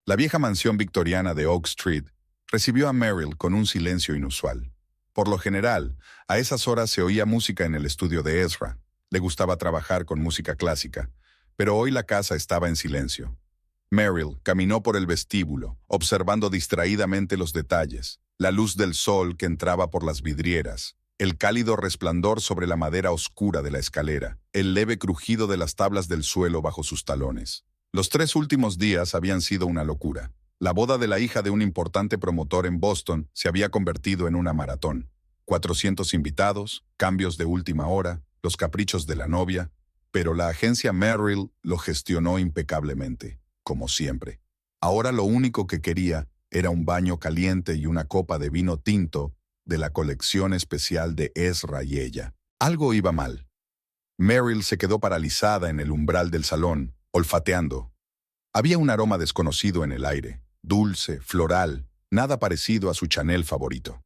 La vieja mansión victoriana de Oak Street recibió a Merrill con un silencio inusual. Por lo general, a esas horas se oía música en el estudio de Ezra. Le gustaba trabajar con música clásica, pero hoy la casa estaba en silencio. Merrill caminó por el vestíbulo, observando distraídamente los detalles, la luz del sol que entraba por las vidrieras, el cálido resplandor sobre la madera oscura de la escalera, el leve crujido de las tablas del suelo bajo sus talones. Los 3 últimos días habían sido una locura. La boda de la hija de un importante promotor en Boston se había convertido en una maratón. 400 invitados, cambios de última hora, los caprichos de la novia, pero la agencia Merrill lo gestionó impecablemente, como siempre. Ahora lo único que quería era un baño caliente y una copa de vino tinto de la colección especial de Ezra y ella. Algo iba mal. Merrill se quedó paralizada en el umbral del salón, olfateando. Había un aroma desconocido en el aire, dulce, floral, nada parecido a su Chanel favorito.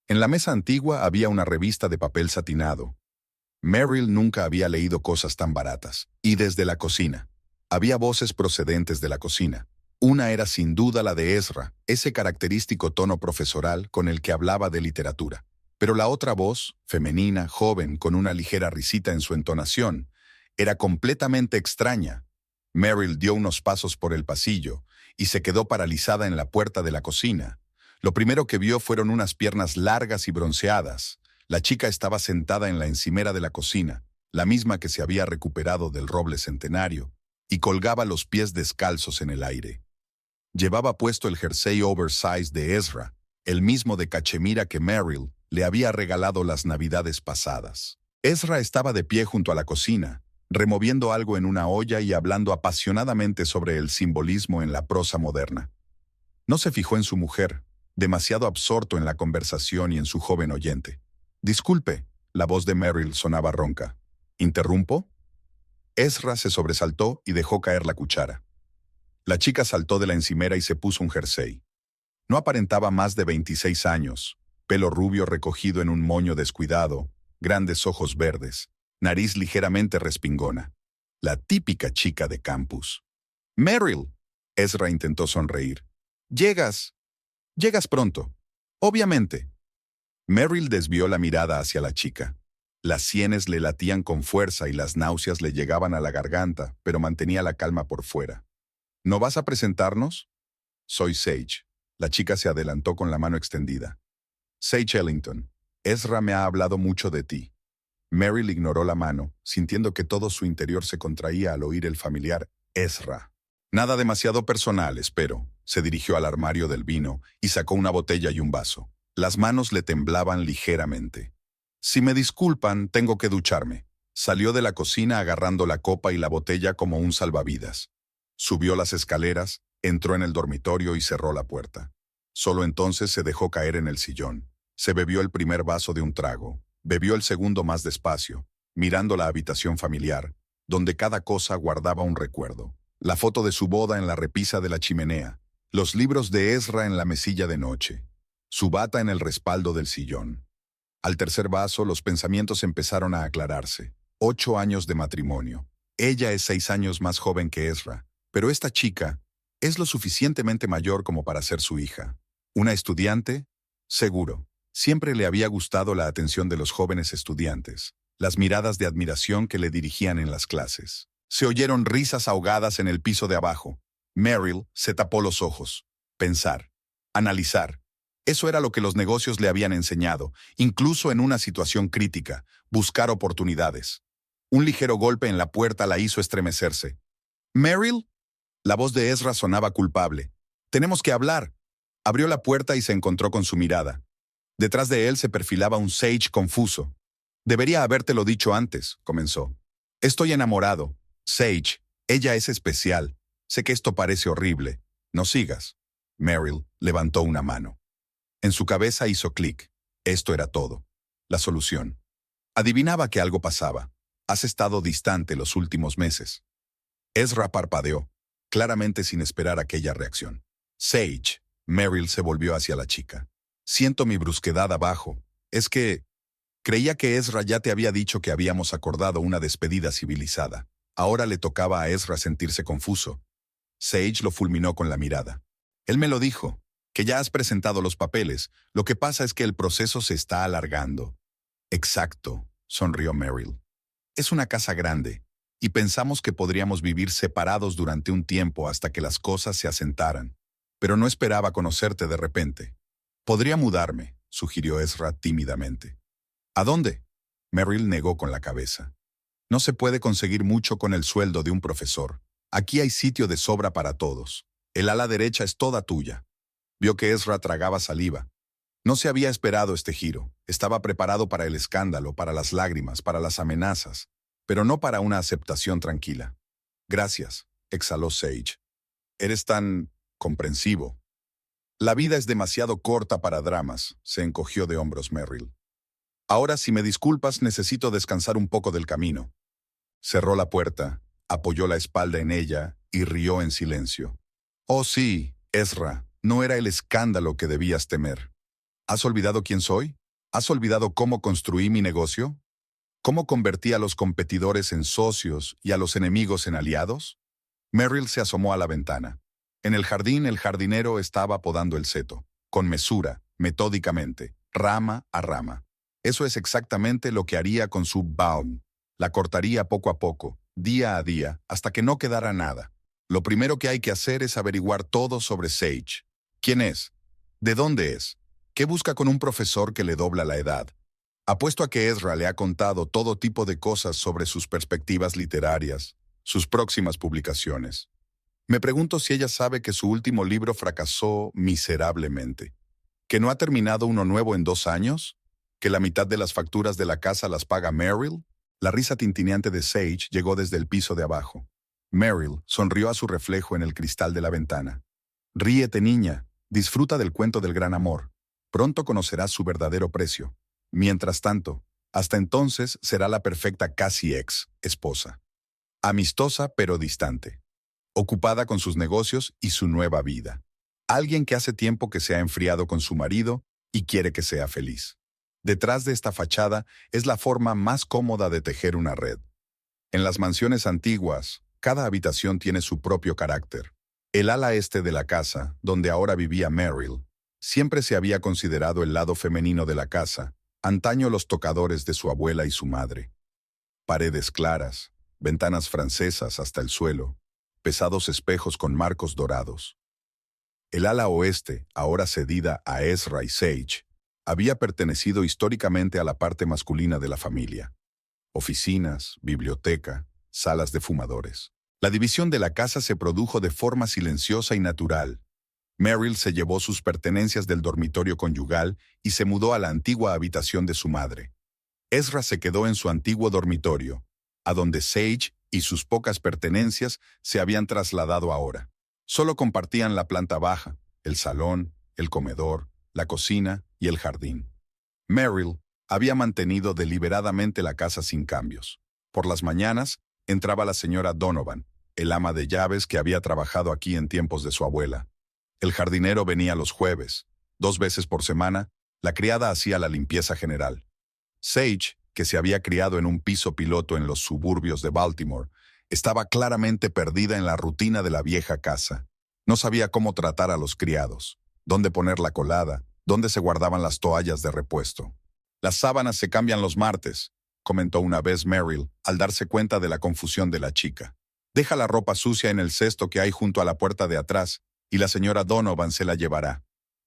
En la mesa antigua había una revista de papel satinado. Merrill nunca había leído cosas tan baratas. Y desde la cocina. Había voces procedentes de la cocina. Una era sin duda la de Ezra, ese característico tono profesoral con el que hablaba de literatura. Pero la otra voz, femenina, joven, con una ligera risita en su entonación, era completamente extraña. Merrill dio unos pasos por el pasillo y se quedó paralizada en la puerta de la cocina. Lo primero que vio fueron unas piernas largas y bronceadas. La chica estaba sentada en la encimera de la cocina, la misma que se había recuperado del roble centenario, y colgaba los pies descalzos en el aire. Llevaba puesto el jersey oversize de Ezra, el mismo de cachemira que Merrill le había regalado las navidades pasadas. Ezra estaba de pie junto a la cocina, removiendo algo en una olla y hablando apasionadamente sobre el simbolismo en la prosa moderna. No se fijó en su mujer, demasiado absorto en la conversación y en su joven oyente. «Disculpe», la voz de Merrill sonaba ronca. «¿Interrumpo?» Ezra se sobresaltó y dejó caer la cuchara. La chica saltó de la encimera y se puso un jersey. No aparentaba más de 26 años, pelo rubio recogido en un moño descuidado, grandes ojos verdes, nariz ligeramente respingona. La típica chica de campus. «Merrill», Ezra intentó sonreír. «Llegas pronto. Obviamente». Merrill desvió la mirada hacia la chica. Las sienes le latían con fuerza y las náuseas le llegaban a la garganta, pero mantenía la calma por fuera. «¿No vas a presentarnos?» «Soy Sage». La chica se adelantó con la mano extendida. «Sage Ellington, Ezra me ha hablado mucho de ti». Merrill ignoró la mano, sintiendo que todo su interior se contraía al oír el familiar Ezra. «Nada demasiado personal, espero». Se dirigió al armario del vino y sacó una botella y un vaso. Las manos le temblaban ligeramente. «Si me disculpan, tengo que ducharme». Salió de la cocina agarrando la copa y la botella como un salvavidas. Subió las escaleras, entró en el dormitorio y cerró la puerta. Solo entonces se dejó caer en el sillón. Se bebió el primer vaso de un trago. Bebió el segundo más despacio, mirando la habitación familiar, donde cada cosa guardaba un recuerdo. La foto de su boda en la repisa de la chimenea, los libros de Ezra en la mesilla de noche, su bata en el respaldo del sillón. Al tercer vaso, los pensamientos empezaron a aclararse. 8 años de matrimonio. Ella es 6 años más joven que Ezra, pero esta chica es lo suficientemente mayor como para ser su hija. ¿Una estudiante? Seguro. Siempre le había gustado la atención de los jóvenes estudiantes, las miradas de admiración que le dirigían en las clases. Se oyeron risas ahogadas en el piso de abajo. Merrill se tapó los ojos. Pensar. Analizar. Eso era lo que los negocios le habían enseñado, incluso en una situación crítica, buscar oportunidades. Un ligero golpe en la puerta la hizo estremecerse. «¿Merrill?» La voz de Ezra sonaba culpable. «Tenemos que hablar». Abrió la puerta y se encontró con su mirada. Detrás de él se perfilaba un Sage confuso. «Debería habértelo dicho antes», comenzó. «Estoy enamorado. Sage, ella es especial. Sé que esto parece horrible. No sigas». Merrill levantó una mano. En su cabeza hizo clic. Esto era todo. La solución. Adivinaba que algo pasaba. Has estado distante los últimos meses. Ezra parpadeó, claramente sin esperar aquella reacción. «Sage», Merrill se volvió hacia la chica. «Siento mi brusquedad abajo. Es que creía que Ezra ya te había dicho que habíamos acordado una despedida civilizada. Ahora le tocaba a Ezra sentirse confuso. Sage lo fulminó con la mirada. Él me lo dijo, que ya has presentado los papeles. Lo que pasa es que el proceso se está alargando. Exacto, sonrió Merrill. Es una casa grande, y pensamos que podríamos vivir separados durante un tiempo hasta que las cosas se asentaran. Pero no esperaba conocerte de repente. Podría mudarme, sugirió Ezra tímidamente. ¿A dónde? Merrill negó con la cabeza. No se puede conseguir mucho con el sueldo de un profesor. Aquí hay sitio de sobra para todos. El ala derecha es toda tuya. Vio que Ezra tragaba saliva. No se había esperado este giro. Estaba preparado para el escándalo, para las lágrimas, para las amenazas, pero no para una aceptación tranquila. Gracias, exhaló Sage. Eres tan comprensivo. La vida es demasiado corta para dramas, se encogió de hombros Merrill. Ahora, si me disculpas, necesito descansar un poco del camino. Cerró la puerta, apoyó la espalda en ella y rió en silencio. Oh sí, Ezra, no era el escándalo que debías temer. ¿Has olvidado quién soy? ¿Has olvidado cómo construí mi negocio? ¿Cómo convertí a los competidores en socios y a los enemigos en aliados? Merrill se asomó a la ventana. En el jardín, el jardinero estaba podando el seto, con mesura, metódicamente, rama a rama. Eso es exactamente lo que haría con su baum. La cortaría poco a poco, día a día, hasta que no quedara nada. Lo primero que hay que hacer es averiguar todo sobre Sage. ¿Quién es? ¿De dónde es? ¿Qué busca con un profesor que le dobla la edad? Apuesto a que Ezra le ha contado todo tipo de cosas sobre sus perspectivas literarias, sus próximas publicaciones. Me pregunto si ella sabe que su último libro fracasó miserablemente, que no ha terminado uno nuevo en 2 años, que la mitad de las facturas de la casa las paga Merrill. La risa tintineante de Sage llegó desde el piso de abajo. Merrill sonrió a su reflejo en el cristal de la ventana. Ríete, niña, disfruta del cuento del gran amor. Pronto conocerás su verdadero precio. Mientras tanto, hasta entonces será la perfecta casi esposa. Amistosa pero distante. Ocupada con sus negocios y su nueva vida. Alguien que hace tiempo que se ha enfriado con su marido y quiere que sea feliz. Detrás de esta fachada es la forma más cómoda de tejer una red. En las mansiones antiguas, cada habitación tiene su propio carácter. El ala este de la casa, donde ahora vivía Merrill, siempre se había considerado el lado femenino de la casa, antaño los tocadores de su abuela y su madre. Paredes claras, ventanas francesas hasta el suelo, pesados espejos con marcos dorados. El ala oeste, ahora cedida a Ezra y Sage, había pertenecido históricamente a la parte masculina de la familia. Oficinas, biblioteca, salas de fumadores. La división de la casa se produjo de forma silenciosa y natural. Merrill se llevó sus pertenencias del dormitorio conyugal y se mudó a la antigua habitación de su madre. Ezra se quedó en su antiguo dormitorio, a donde Sage y sus pocas pertenencias se habían trasladado ahora. Solo compartían la planta baja, el salón, el comedor, la cocina y el jardín. Merrill había mantenido deliberadamente la casa sin cambios. Por las mañanas entraba la señora Donovan, el ama de llaves que había trabajado aquí en tiempos de su abuela. El jardinero venía los jueves. 2 veces por semana, la criada hacía la limpieza general. Sage, que se había criado en un piso piloto en los suburbios de Baltimore, estaba claramente perdida en la rutina de la vieja casa. No sabía cómo tratar a los criados, dónde poner la colada, dónde se guardaban las toallas de repuesto. Las sábanas se cambian los martes, comentó una vez Merrill al darse cuenta de la confusión de la chica. Deja la ropa sucia en el cesto que hay junto a la puerta de atrás y la señora Donovan se la llevará.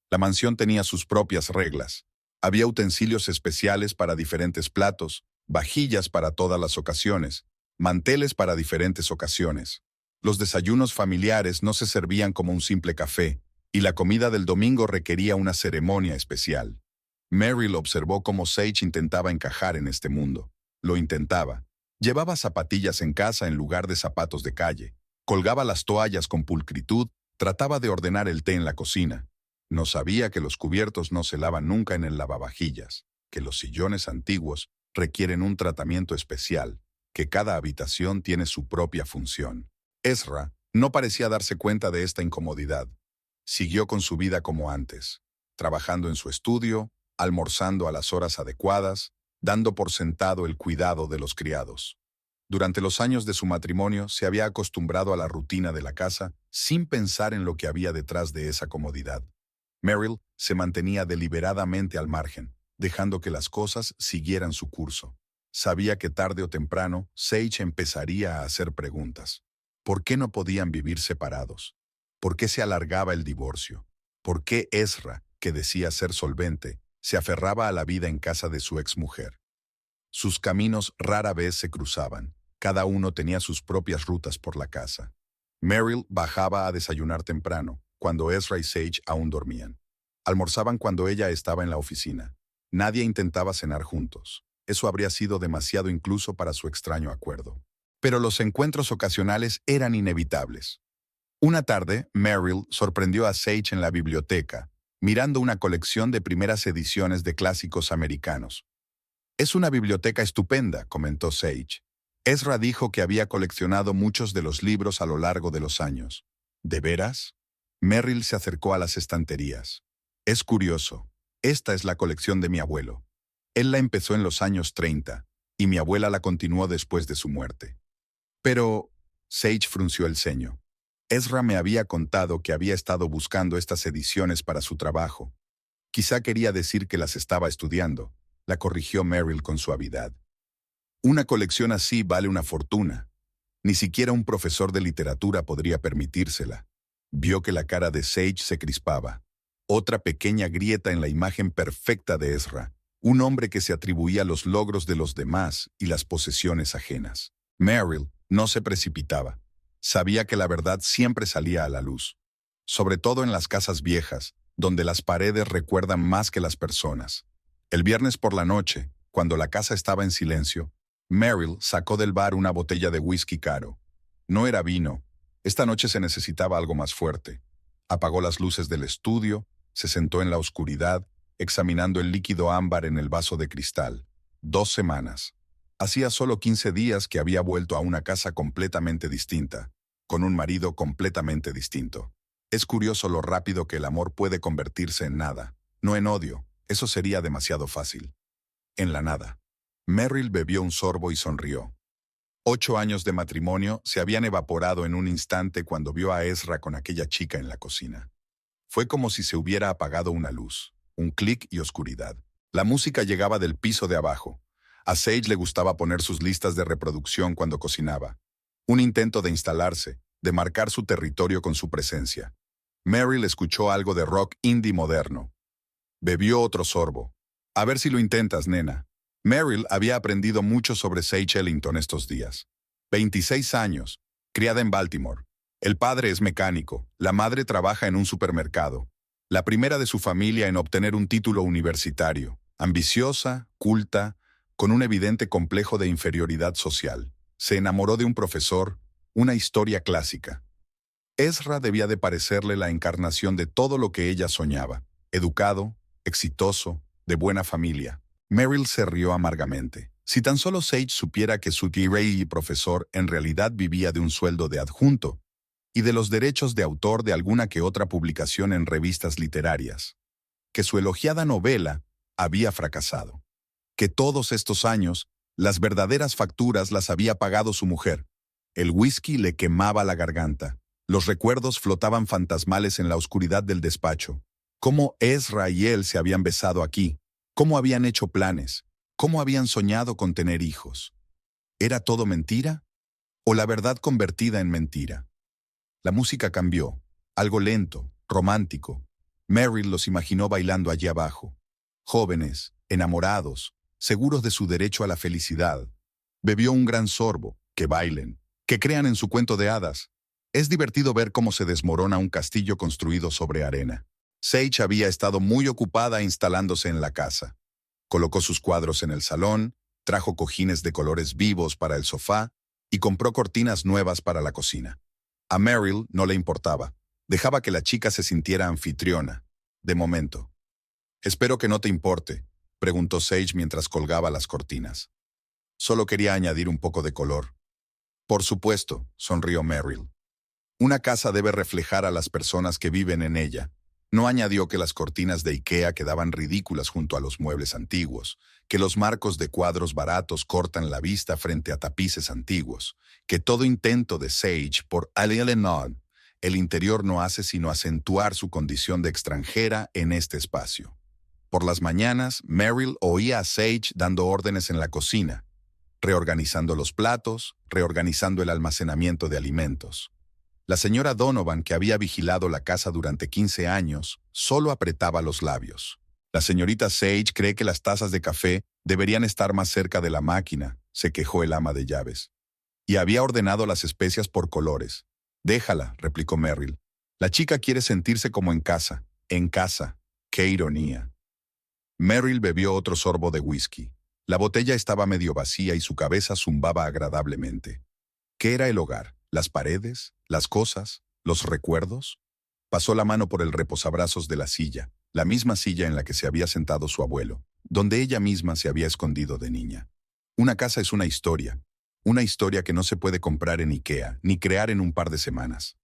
La mansión tenía sus propias reglas. Había utensilios especiales para diferentes platos, vajillas para todas las ocasiones, manteles para diferentes ocasiones. Los desayunos familiares no se servían como un simple café, y la comida del domingo requería una ceremonia especial. Merrill observó cómo Sage intentaba encajar en este mundo. Lo intentaba. Llevaba zapatillas en casa en lugar de zapatos de calle. Colgaba las toallas con pulcritud, trataba de ordenar el té en la cocina. No sabía que los cubiertos no se lavan nunca en el lavavajillas, que los sillones antiguos requieren un tratamiento especial, que cada habitación tiene su propia función. Ezra no parecía darse cuenta de esta incomodidad. Siguió con su vida como antes, trabajando en su estudio, almorzando a las horas adecuadas, dando por sentado el cuidado de los criados. Durante los años de su matrimonio se había acostumbrado a la rutina de la casa sin pensar en lo que había detrás de esa comodidad. Meryl se mantenía deliberadamente al margen, dejando que las cosas siguieran su curso. Sabía que tarde o temprano Sage empezaría a hacer preguntas. ¿Por qué no podían vivir separados? ¿Por qué se alargaba el divorcio? ¿Por qué Ezra, que decía ser solvente, se aferraba a la vida en casa de su exmujer? Sus caminos rara vez se cruzaban. Cada uno tenía sus propias rutas por la casa. Meryl bajaba a desayunar temprano, cuando Ezra y Sage aún dormían. Almorzaban cuando ella estaba en la oficina. Nadie intentaba cenar juntos. Eso habría sido demasiado incluso para su extraño acuerdo. Pero los encuentros ocasionales eran inevitables. Una tarde, Meryl sorprendió a Sage en la biblioteca, mirando una colección de primeras ediciones de clásicos americanos. «Es una biblioteca estupenda», comentó Sage. Ezra dijo que había coleccionado muchos de los libros a lo largo de los años. ¿De veras? Meryl se acercó a las estanterías. «Es curioso. Esta es la colección de mi abuelo. Él la empezó en los años 30, y mi abuela la continuó después de su muerte». Pero Sage frunció el ceño. Ezra me había contado que había estado buscando estas ediciones para su trabajo. Quizá quería decir que las estaba estudiando, la corrigió Meryl con suavidad. Una colección así vale una fortuna. Ni siquiera un profesor de literatura podría permitírsela. Vio que la cara de Sage se crispaba. Otra pequeña grieta en la imagen perfecta de Ezra, un hombre que se atribuía los logros de los demás y las posesiones ajenas. Meryl no se precipitaba. Sabía que la verdad siempre salía a la luz. Sobre todo en las casas viejas, donde las paredes recuerdan más que las personas. El viernes por la noche, cuando la casa estaba en silencio, Meryl sacó del bar una botella de whisky caro. No era vino. Esta noche se necesitaba algo más fuerte. Apagó las luces del estudio, se sentó en la oscuridad, examinando el líquido ámbar en el vaso de cristal. 2 semanas. Hacía solo 15 días que había vuelto a una casa completamente distinta, con un marido completamente distinto. Es curioso lo rápido que el amor puede convertirse en nada, no en odio. Eso sería demasiado fácil. En la nada. Meryl bebió un sorbo y sonrió. 8 años de matrimonio se habían evaporado en un instante cuando vio a Ezra con aquella chica en la cocina. Fue como si se hubiera apagado una luz, un clic y oscuridad. La música llegaba del piso de abajo. A Sage le gustaba poner sus listas de reproducción cuando cocinaba. Un intento de instalarse, de marcar su territorio con su presencia. Meryl escuchó algo de rock indie moderno. Bebió otro sorbo. «A ver si lo intentas, nena». Meryl había aprendido mucho sobre Sage Ellington estos días. 26 años, criada en Baltimore. El padre es mecánico, la madre trabaja en un supermercado. La primera de su familia en obtener un título universitario. Ambiciosa, culta, con un evidente complejo de inferioridad social. Se enamoró de un profesor, una historia clásica. Ezra debía de parecerle la encarnación de todo lo que ella soñaba. Educado, exitoso, de buena familia. Meryl se rió amargamente. Si tan solo Sage supiera que su T-Ray y profesor en realidad vivía de un sueldo de adjunto y de los derechos de autor de alguna que otra publicación en revistas literarias. Que su elogiada novela había fracasado. Que todos estos años, las verdaderas facturas las había pagado su mujer. El whisky le quemaba la garganta. Los recuerdos flotaban fantasmales en la oscuridad del despacho. Cómo Ezra y él se habían besado aquí. Cómo habían hecho planes. Cómo habían soñado con tener hijos. ¿Era todo mentira? ¿O la verdad convertida en mentira? La música cambió. Algo lento, romántico. Meryl los imaginó bailando allí abajo. Jóvenes, enamorados, seguros de su derecho a la felicidad. Bebió un gran sorbo. Que bailen. Que crean en su cuento de hadas. Es divertido ver cómo se desmorona un castillo construido sobre arena. Sage había estado muy ocupada instalándose en la casa. Colocó sus cuadros en el salón, trajo cojines de colores vivos para el sofá y compró cortinas nuevas para la cocina. A Meryl no le importaba. Dejaba que la chica se sintiera anfitriona, de momento. «Espero que no te importe», preguntó Sage mientras colgaba las cortinas. «Solo quería añadir un poco de color». «Por supuesto», sonrió Meryl. «Una casa debe reflejar a las personas que viven en ella, No añadió que las cortinas de IKEA quedaban ridículas junto a los muebles antiguos, que los marcos de cuadros baratos cortan la vista frente a tapices antiguos, que todo intento de Sage por Alienor, el interior no hace sino acentuar su condición de extranjera en este espacio. Por las mañanas, Meryl oía a Sage dando órdenes en la cocina, reorganizando los platos, reorganizando el almacenamiento de alimentos. La señora Donovan, que había vigilado la casa durante 15 años, solo apretaba los labios. La señorita Sage cree que las tazas de café deberían estar más cerca de la máquina, se quejó el ama de llaves. Y había ordenado las especias por colores. Déjala, replicó Meryl. La chica quiere sentirse como en casa. En casa. ¡Qué ironía! Meryl bebió otro sorbo de whisky. La botella estaba medio vacía y su cabeza zumbaba agradablemente. ¿Qué era el hogar? ¿Las paredes? ¿Las cosas? ¿Los recuerdos? Pasó la mano por el reposabrazos de la silla, la misma silla en la que se había sentado su abuelo, donde ella misma se había escondido de niña. Una casa es una historia que no se puede comprar en IKEA, ni crear en un par de semanas.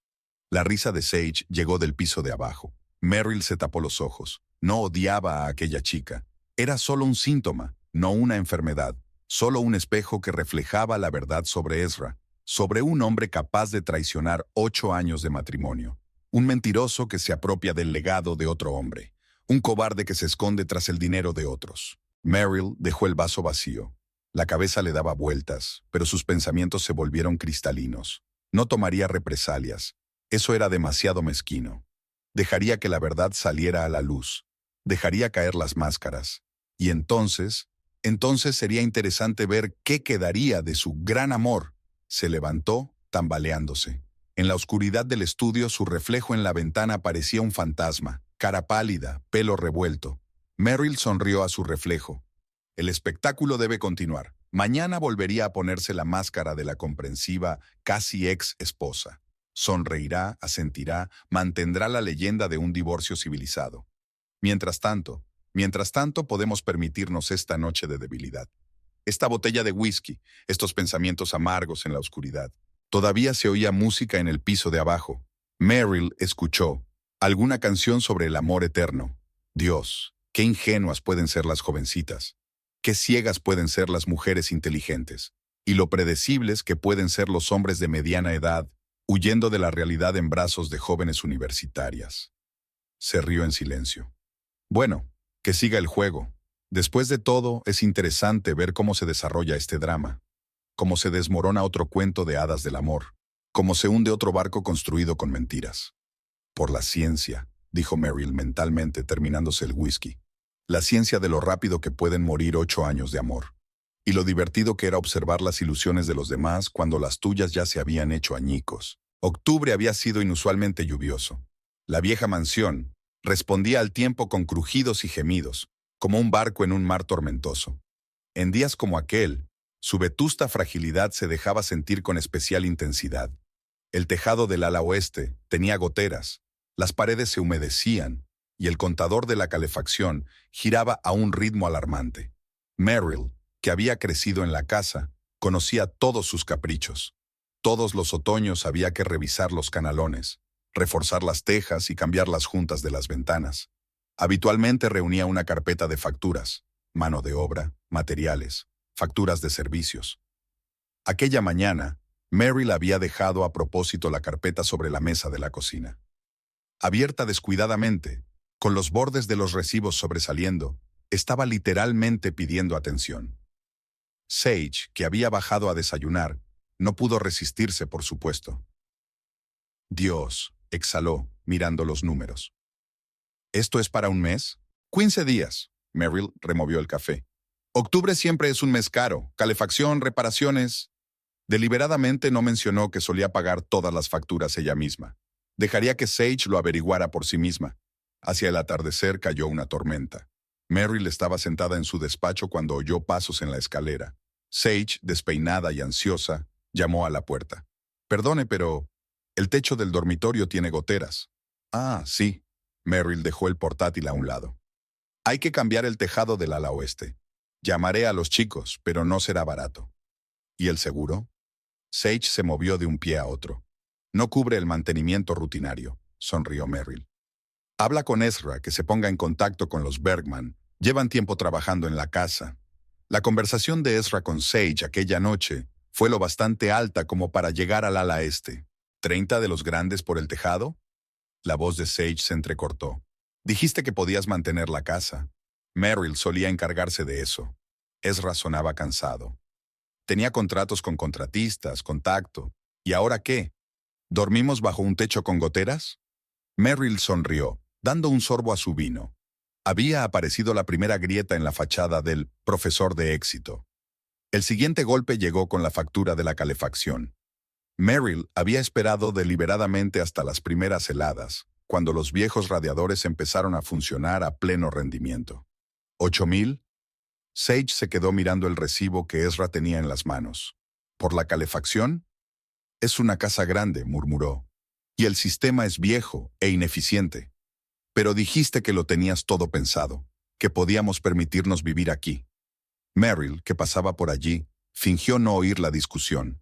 La risa de Sage llegó del piso de abajo. Meryl se tapó los ojos. No odiaba a aquella chica. Era solo un síntoma, no una enfermedad, solo un espejo que reflejaba la verdad sobre Ezra, sobre un hombre capaz de traicionar 8 años de matrimonio, un mentiroso que se apropia del legado de otro hombre, un cobarde que se esconde tras el dinero de otros. Meryl dejó el vaso vacío. La cabeza le daba vueltas, pero sus pensamientos se volvieron cristalinos. No tomaría represalias. Eso era demasiado mezquino. Dejaría que la verdad saliera a la luz. Dejaría caer las máscaras. Y entonces sería interesante ver qué quedaría de su gran amor. Se levantó, tambaleándose. En la oscuridad del estudio, su reflejo en la ventana parecía un fantasma, cara pálida, pelo revuelto. Meryl sonrió a su reflejo. El espectáculo debe continuar. Mañana volvería a ponerse la máscara de la comprensiva, casi ex esposa. Sonreirá, asentirá, mantendrá la leyenda de un divorcio civilizado. Mientras tanto, podemos permitirnos esta noche de debilidad. Esta botella de whisky, estos pensamientos amargos en la oscuridad. Todavía se oía música en el piso de abajo. Meryl escuchó alguna canción sobre el amor eterno. Dios, qué ingenuas pueden ser las jovencitas. Qué ciegas pueden ser las mujeres inteligentes. Y lo predecibles que pueden ser los hombres de mediana edad, huyendo de la realidad en brazos de jóvenes universitarias. Se rió en silencio. Bueno, que siga el juego. Después de todo, es interesante ver cómo se desarrolla este drama, cómo se desmorona otro cuento de hadas del amor, cómo se hunde otro barco construido con mentiras. Por la ciencia, dijo Meryl mentalmente terminándose el whisky. La ciencia de lo rápido que pueden morir 8 años de amor. Y lo divertido que era observar las ilusiones de los demás cuando las tuyas ya se habían hecho añicos. Octubre había sido inusualmente lluvioso. La vieja mansión respondía al tiempo con crujidos y gemidos, como un barco en un mar tormentoso. En días como aquel, su vetusta fragilidad se dejaba sentir con especial intensidad. El tejado del ala oeste tenía goteras, las paredes se humedecían, y el contador de la calefacción giraba a un ritmo alarmante. Meryl, que había crecido en la casa, conocía todos sus caprichos. Todos los otoños había que revisar los canalones, reforzar las tejas y cambiar las juntas de las ventanas. Habitualmente reunía una carpeta de facturas, mano de obra, materiales, facturas de servicios. Aquella mañana, Meryl había dejado a propósito la carpeta sobre la mesa de la cocina. Abierta descuidadamente, con los bordes de los recibos sobresaliendo, estaba literalmente pidiendo atención. Sage, que había bajado a desayunar, no pudo resistirse, por supuesto. Dios, exhaló, mirando los números. ¿Esto es para un mes? 15 días. Meryl removió el café. Octubre siempre es un mes caro. Calefacción, reparaciones. Deliberadamente no mencionó que solía pagar todas las facturas ella misma. Dejaría que Sage lo averiguara por sí misma. Hacia el atardecer cayó una tormenta. Meryl estaba sentada en su despacho cuando oyó pasos en la escalera. Sage, despeinada y ansiosa, llamó a la puerta. Perdone, pero el techo del dormitorio tiene goteras. Ah, sí. Meryl dejó el portátil a un lado. Hay que cambiar el tejado del ala oeste. Llamaré a los chicos, pero no será barato. ¿Y el seguro? Sage se movió de un pie a otro. No cubre el mantenimiento rutinario, sonrió Meryl. Habla con Ezra, que se ponga en contacto con los Bergman. Llevan tiempo trabajando en la casa. La conversación de Ezra con Sage aquella noche fue lo bastante alta como para llegar al ala este. ¿30 de los grandes por el tejado? La voz de Sage se entrecortó. Dijiste que podías mantener la casa. Merrill solía encargarse de eso. Ezra sonaba cansado. Tenía contratos con contratistas, contacto. ¿Y ahora qué? ¿Dormimos bajo un techo con goteras? Merrill sonrió, dando un sorbo a su vino. Había aparecido la primera grieta en la fachada del profesor de éxito. El siguiente golpe llegó con la factura de la calefacción. Merrill había esperado deliberadamente hasta las primeras heladas, cuando los viejos radiadores empezaron a funcionar a pleno rendimiento. ¿8,000? Sage se quedó mirando el recibo que Ezra tenía en las manos. ¿Por la calefacción? Es una casa grande, murmuró. Y el sistema es viejo e ineficiente. Pero dijiste que lo tenías todo pensado, que podíamos permitirnos vivir aquí. Merrill, que pasaba por allí, fingió no oír la discusión.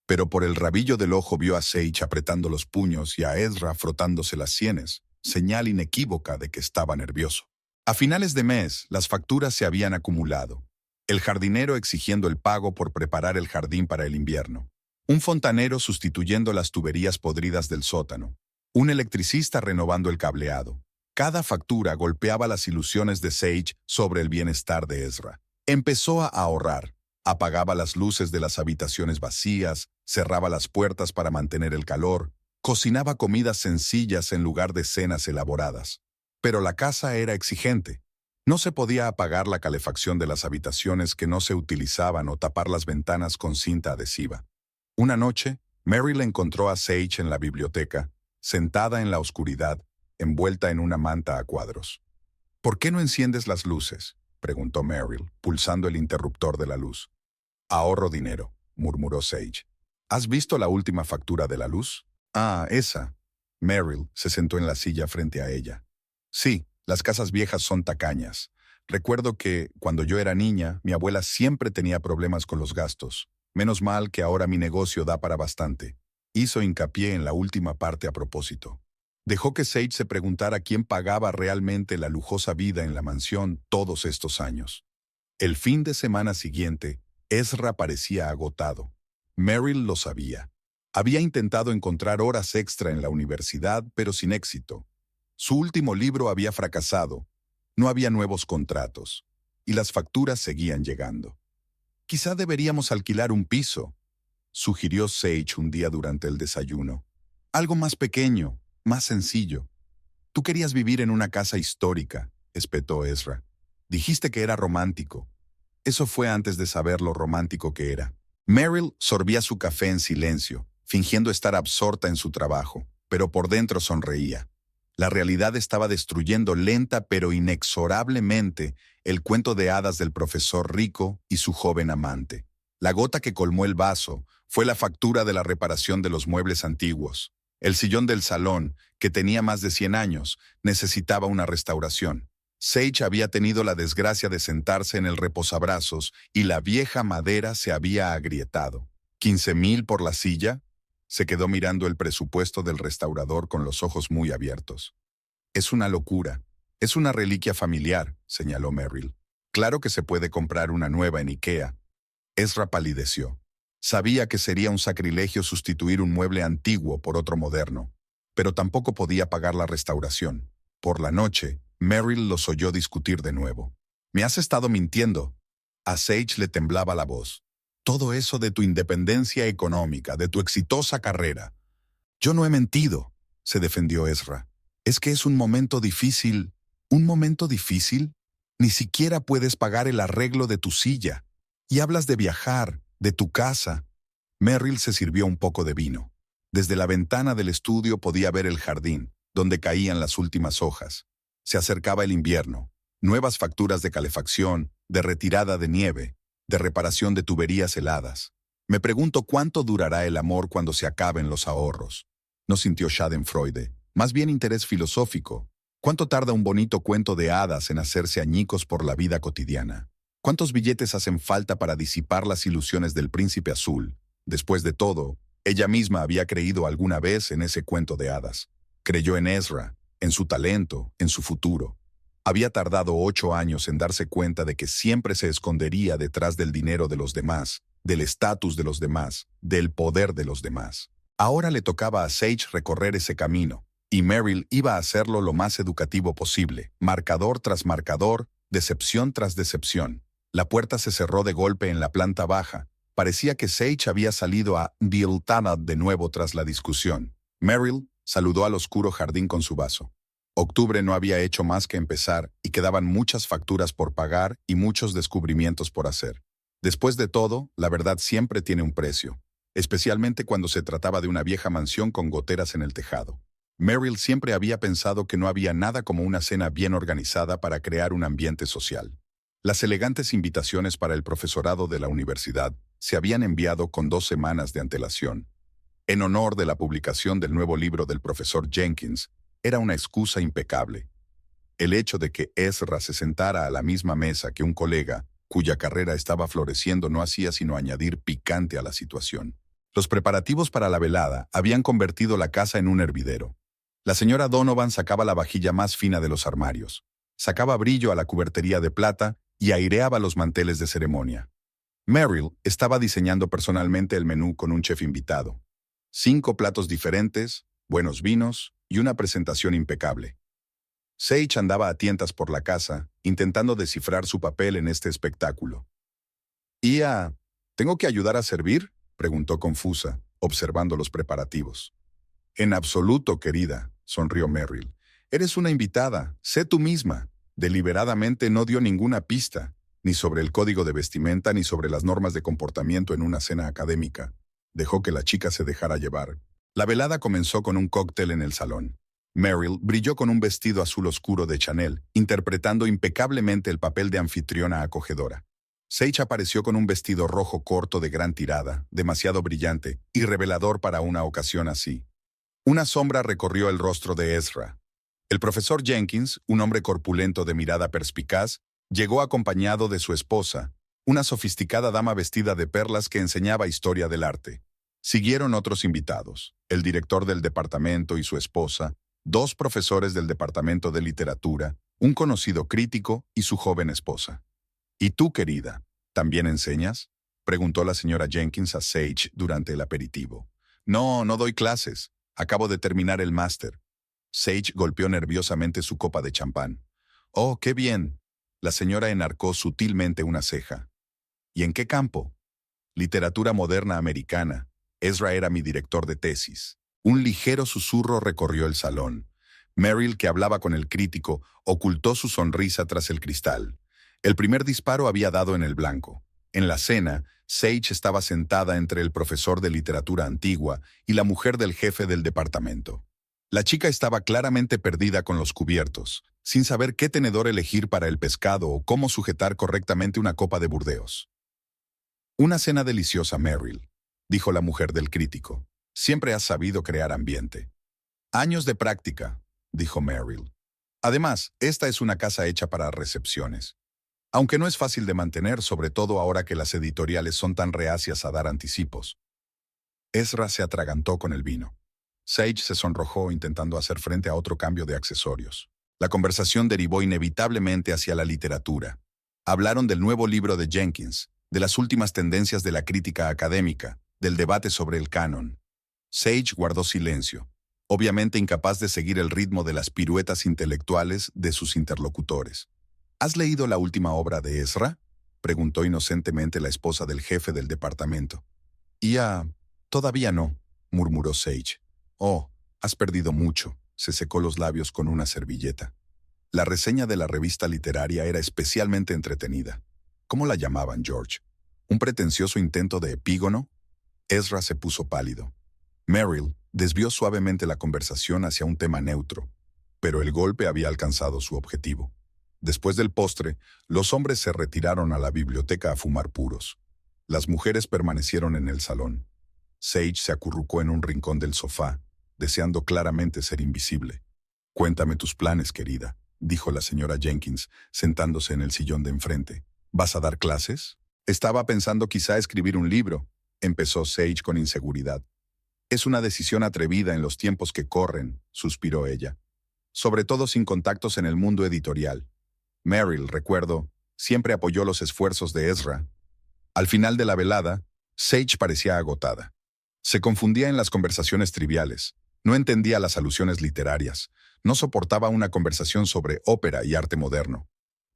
Pero por el rabillo del ojo vio a Sage apretando los puños y a Ezra frotándose las sienes, señal inequívoca de que estaba nervioso. A finales de mes, las facturas se habían acumulado. El jardinero exigiendo el pago por preparar el jardín para el invierno. Un fontanero sustituyendo las tuberías podridas del sótano. Un electricista renovando el cableado. Cada factura golpeaba las ilusiones de Sage sobre el bienestar de Ezra. Empezó a ahorrar. Apagaba las luces de las habitaciones vacías, cerraba las puertas para mantener el calor, cocinaba comidas sencillas en lugar de cenas elaboradas. Pero la casa era exigente. No se podía apagar la calefacción de las habitaciones que no se utilizaban o tapar las ventanas con cinta adhesiva. Una noche, Merrill encontró a Sage en la biblioteca, sentada en la oscuridad, envuelta en una manta a cuadros. ¿Por qué no enciendes las luces?, preguntó Merrill, pulsando el interruptor de la luz. Ahorro dinero, murmuró Sage. ¿Has visto la última factura de la luz? Ah, esa. Merrill se sentó en la silla frente a ella. Sí, las casas viejas son tacañas. Recuerdo que, cuando yo era niña, mi abuela siempre tenía problemas con los gastos. Menos mal que ahora mi negocio da para bastante. Hizo hincapié en la última parte a propósito. Dejó que Sage se preguntara quién pagaba realmente la lujosa vida en la mansión todos estos años. El fin de semana siguiente, Ezra parecía agotado. Merrill lo sabía. Había intentado encontrar horas extra en la universidad, pero sin éxito. Su último libro había fracasado. No había nuevos contratos. Y las facturas seguían llegando. Quizá deberíamos alquilar un piso, sugirió Sage un día durante el desayuno. Algo más pequeño, más sencillo. Tú querías vivir en una casa histórica, espetó Ezra. Dijiste que era romántico. Eso fue antes de saber lo romántico que era. Merrill sorbía su café en silencio, fingiendo estar absorta en su trabajo, pero por dentro sonreía. La realidad estaba destruyendo lenta pero inexorablemente el cuento de hadas del profesor rico y su joven amante. La gota que colmó el vaso fue la factura de la reparación de los muebles antiguos. El sillón del salón, que tenía más de 100 años, necesitaba una restauración. Sage había tenido la desgracia de sentarse en el reposabrazos y la vieja madera se había agrietado. ¿15,000 por la silla? Se quedó mirando el presupuesto del restaurador con los ojos muy abiertos. Es una locura. Es una reliquia familiar, señaló Merrill. Claro que se puede comprar una nueva en IKEA. Ezra palideció. Sabía que sería un sacrilegio sustituir un mueble antiguo por otro moderno, pero tampoco podía pagar la restauración. Por la noche, Merrill los oyó discutir de nuevo. «Me has estado mintiendo». A Sage le temblaba la voz. «Todo eso de tu independencia económica, de tu exitosa carrera». «Yo no he mentido», se defendió Ezra. «Es que es un momento difícil». «¿Un momento difícil? Ni siquiera puedes pagar el arreglo de tu silla. Y hablas de viajar, de tu casa». Merrill se sirvió un poco de vino. Desde la ventana del estudio podía ver el jardín, donde caían las últimas hojas. Se acercaba el invierno. Nuevas facturas de calefacción, de retirada de nieve, de reparación de tuberías heladas. Me pregunto cuánto durará el amor cuando se acaben los ahorros. No sintió Schadenfreude, más bien interés filosófico. ¿Cuánto tarda un bonito cuento de hadas en hacerse añicos por la vida cotidiana? ¿Cuántos billetes hacen falta para disipar las ilusiones del príncipe azul? Después de todo, ella misma había creído alguna vez en ese cuento de hadas. Creyó en Ezra, en su talento, en su futuro. Había tardado 8 años en darse cuenta de que siempre se escondería detrás del dinero de los demás, del estatus de los demás, del poder de los demás. Ahora le tocaba a Sage recorrer ese camino, y Merrill iba a hacerlo lo más educativo posible, marcador tras marcador, decepción tras decepción. La puerta se cerró de golpe en la planta baja. Parecía que Sage había salido a Diltanad de nuevo tras la discusión. Merrill saludó al oscuro jardín con su vaso. Octubre no había hecho más que empezar y quedaban muchas facturas por pagar y muchos descubrimientos por hacer. Después de todo, la verdad siempre tiene un precio, especialmente cuando se trataba de una vieja mansión con goteras en el tejado. Merrill siempre había pensado que no había nada como una cena bien organizada para crear un ambiente social. Las elegantes invitaciones para el profesorado de la universidad se habían enviado con 2 semanas de antelación. En honor de la publicación del nuevo libro del profesor Jenkins, era una excusa impecable. El hecho de que Ezra se sentara a la misma mesa que un colega, cuya carrera estaba floreciendo, no hacía sino añadir picante a la situación. Los preparativos para la velada habían convertido la casa en un hervidero. La señora Donovan sacaba la vajilla más fina de los armarios, sacaba brillo a la cubertería de plata y aireaba los manteles de ceremonia. Merrill estaba diseñando personalmente el menú con un chef invitado. 5 platos diferentes, buenos vinos y una presentación impecable. Sage andaba a tientas por la casa, intentando descifrar su papel en este espectáculo. ¿Tengo que ayudar a servir?, preguntó confusa, observando los preparativos. En absoluto, querida, sonrió Merrill. Eres una invitada, sé tú misma. Deliberadamente no dio ninguna pista, ni sobre el código de vestimenta ni sobre las normas de comportamiento en una cena académica. Dejó que la chica se dejara llevar. La velada comenzó con un cóctel en el salón. Merrill brilló con un vestido azul oscuro de Chanel, interpretando impecablemente el papel de anfitriona acogedora. Sage apareció con un vestido rojo corto de gran tirada, demasiado brillante y revelador para una ocasión así. Una sombra recorrió el rostro de Ezra. El profesor Jenkins, un hombre corpulento de mirada perspicaz, llegó acompañado de su esposa, una sofisticada dama vestida de perlas que enseñaba historia del arte. Siguieron otros invitados, el director del departamento y su esposa, 2 profesores del departamento de literatura, un conocido crítico y su joven esposa. ¿Y tú, querida, también enseñas?, preguntó la señora Jenkins a Sage durante el aperitivo. No doy clases. Acabo de terminar el máster. Sage golpeó nerviosamente su copa de champán. Oh, qué bien. La señora enarcó sutilmente una ceja. ¿Y en qué campo? Literatura moderna americana. Ezra era mi director de tesis. Un ligero susurro recorrió el salón. Merrill, que hablaba con el crítico, ocultó su sonrisa tras el cristal. El primer disparo había dado en el blanco. En la cena, Sage estaba sentada entre el profesor de literatura antigua y la mujer del jefe del departamento. La chica estaba claramente perdida con los cubiertos, sin saber qué tenedor elegir para el pescado o cómo sujetar correctamente una copa de Burdeos. Una cena deliciosa, Merrill, dijo la mujer del crítico. Siempre has sabido crear ambiente. Años de práctica, dijo Merrill. Además, esta es una casa hecha para recepciones. Aunque no es fácil de mantener, sobre todo ahora que las editoriales son tan reacias a dar anticipos. Ezra se atragantó con el vino. Sage se sonrojó intentando hacer frente a otro cambio de accesorios. La conversación derivó inevitablemente hacia la literatura. Hablaron del nuevo libro de Jenkins, de las últimas tendencias de la crítica académica, del debate sobre el canon. Sage guardó silencio, obviamente incapaz de seguir el ritmo de las piruetas intelectuales de sus interlocutores. ¿Has leído la última obra de Ezra?, preguntó inocentemente la esposa del jefe del departamento. Todavía no, murmuró Sage. Oh, has perdido mucho, se secó los labios con una servilleta. La reseña de la revista literaria era especialmente entretenida. ¿Cómo la llamaban, George? ¿Un pretencioso intento de epígono? Ezra se puso pálido. Merrill desvió suavemente la conversación hacia un tema neutro, pero el golpe había alcanzado su objetivo. Después del postre, los hombres se retiraron a la biblioteca a fumar puros. Las mujeres permanecieron en el salón. Sage se acurrucó en un rincón del sofá, deseando claramente ser invisible. «Cuéntame tus planes, querida», dijo la señora Jenkins, sentándose en el sillón de enfrente. «¿Vas a dar clases?» «Estaba pensando quizá escribir un libro», empezó Sage con inseguridad. «Es una decisión atrevida en los tiempos que corren», suspiró ella. sobre todo sin contactos en el mundo editorial. Merrill, recuerdo, siempre apoyó los esfuerzos de Ezra. Al final de la velada, Sage parecía agotada. Se confundía en las conversaciones triviales, no entendía las alusiones literarias, no soportaba una conversación sobre ópera y arte moderno.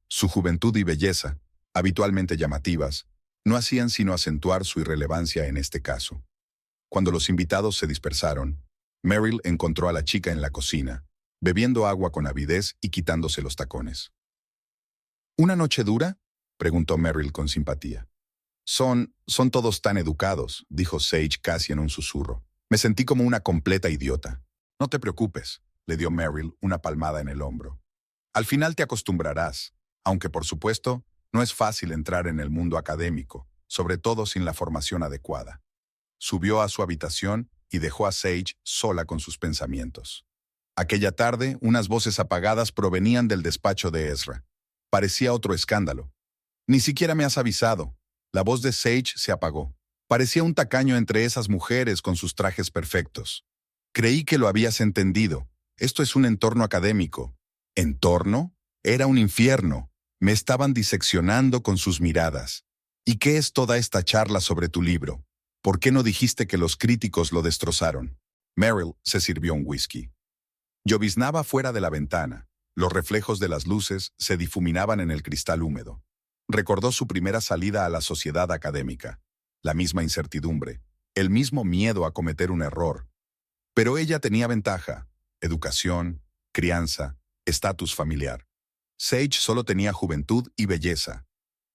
Su juventud y belleza, habitualmente llamativas, no hacían sino acentuar su irrelevancia en este caso. Cuando los invitados se dispersaron, Merrill encontró a la chica en la cocina, bebiendo agua con avidez y quitándose los tacones. ¿Una noche dura?, preguntó Merrill con simpatía. Son todos tan educados, dijo Sage casi en un susurro. Me sentí como una completa idiota. No te preocupes, le dio Merrill una palmada en el hombro. Al final te acostumbrarás, aunque por supuesto no es fácil entrar en el mundo académico, sobre todo sin la formación adecuada. Subió a su habitación y dejó a Sage sola con sus pensamientos. Aquella tarde, unas voces apagadas provenían del despacho de Ezra. Parecía otro escándalo. Ni siquiera me has avisado. La voz de Sage se apagó. Parecía un tacaño entre esas mujeres con sus trajes perfectos. Creí que lo habías entendido. Esto es un entorno académico. ¿Entorno? Era un infierno. Me estaban diseccionando con sus miradas. ¿Y qué es toda esta charla sobre tu libro? ¿Por qué no dijiste que los críticos lo destrozaron? Merrill se sirvió un whisky. Lloviznaba fuera de la ventana. Los reflejos de las luces se difuminaban en el cristal húmedo. Recordó su primera salida a la sociedad académica. La misma incertidumbre, el mismo miedo a cometer un error. Pero ella tenía ventaja: educación, crianza, estatus familiar. Sage solo tenía juventud y belleza.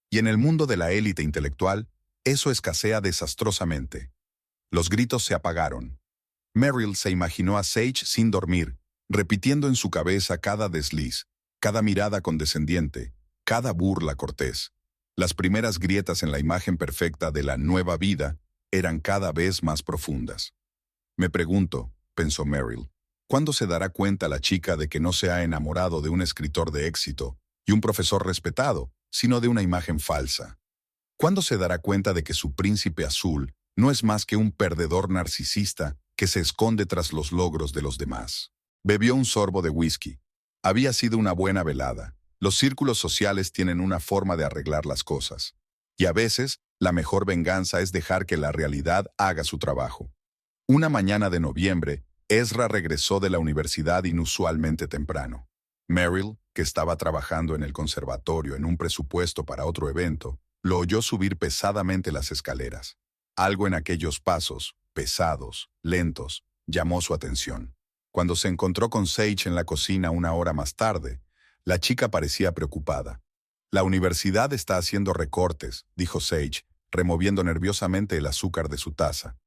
Y en el mundo de la élite intelectual, eso escasea desastrosamente. Los gritos se apagaron. Merrill se imaginó a Sage sin dormir, repitiendo en su cabeza cada desliz, cada mirada condescendiente, cada burla cortés. Las primeras grietas en la imagen perfecta de la nueva vida eran cada vez más profundas. Me pregunto, pensó Merrill, ¿cuándo se dará cuenta la chica de que no se ha enamorado de un escritor de éxito y un profesor respetado, sino de una imagen falsa? ¿Cuándo se dará cuenta de que su príncipe azul no es más que un perdedor narcisista que se esconde tras los logros de los demás? Bebió un sorbo de whisky. Había sido una buena velada. Los círculos sociales tienen una forma de arreglar las cosas. Y a veces, la mejor venganza es dejar que la realidad haga su trabajo. Una mañana de noviembre, Ezra regresó de la universidad inusualmente temprano. Merrill, que estaba trabajando en el conservatorio en un presupuesto para otro evento, lo oyó subir pesadamente las escaleras. Algo en aquellos pasos, pesados, lentos, llamó su atención. Cuando se encontró con Sage en la cocina una hora más tarde, la chica parecía preocupada. La universidad está haciendo recortes, dijo Sage, removiendo nerviosamente el azúcar de su taza.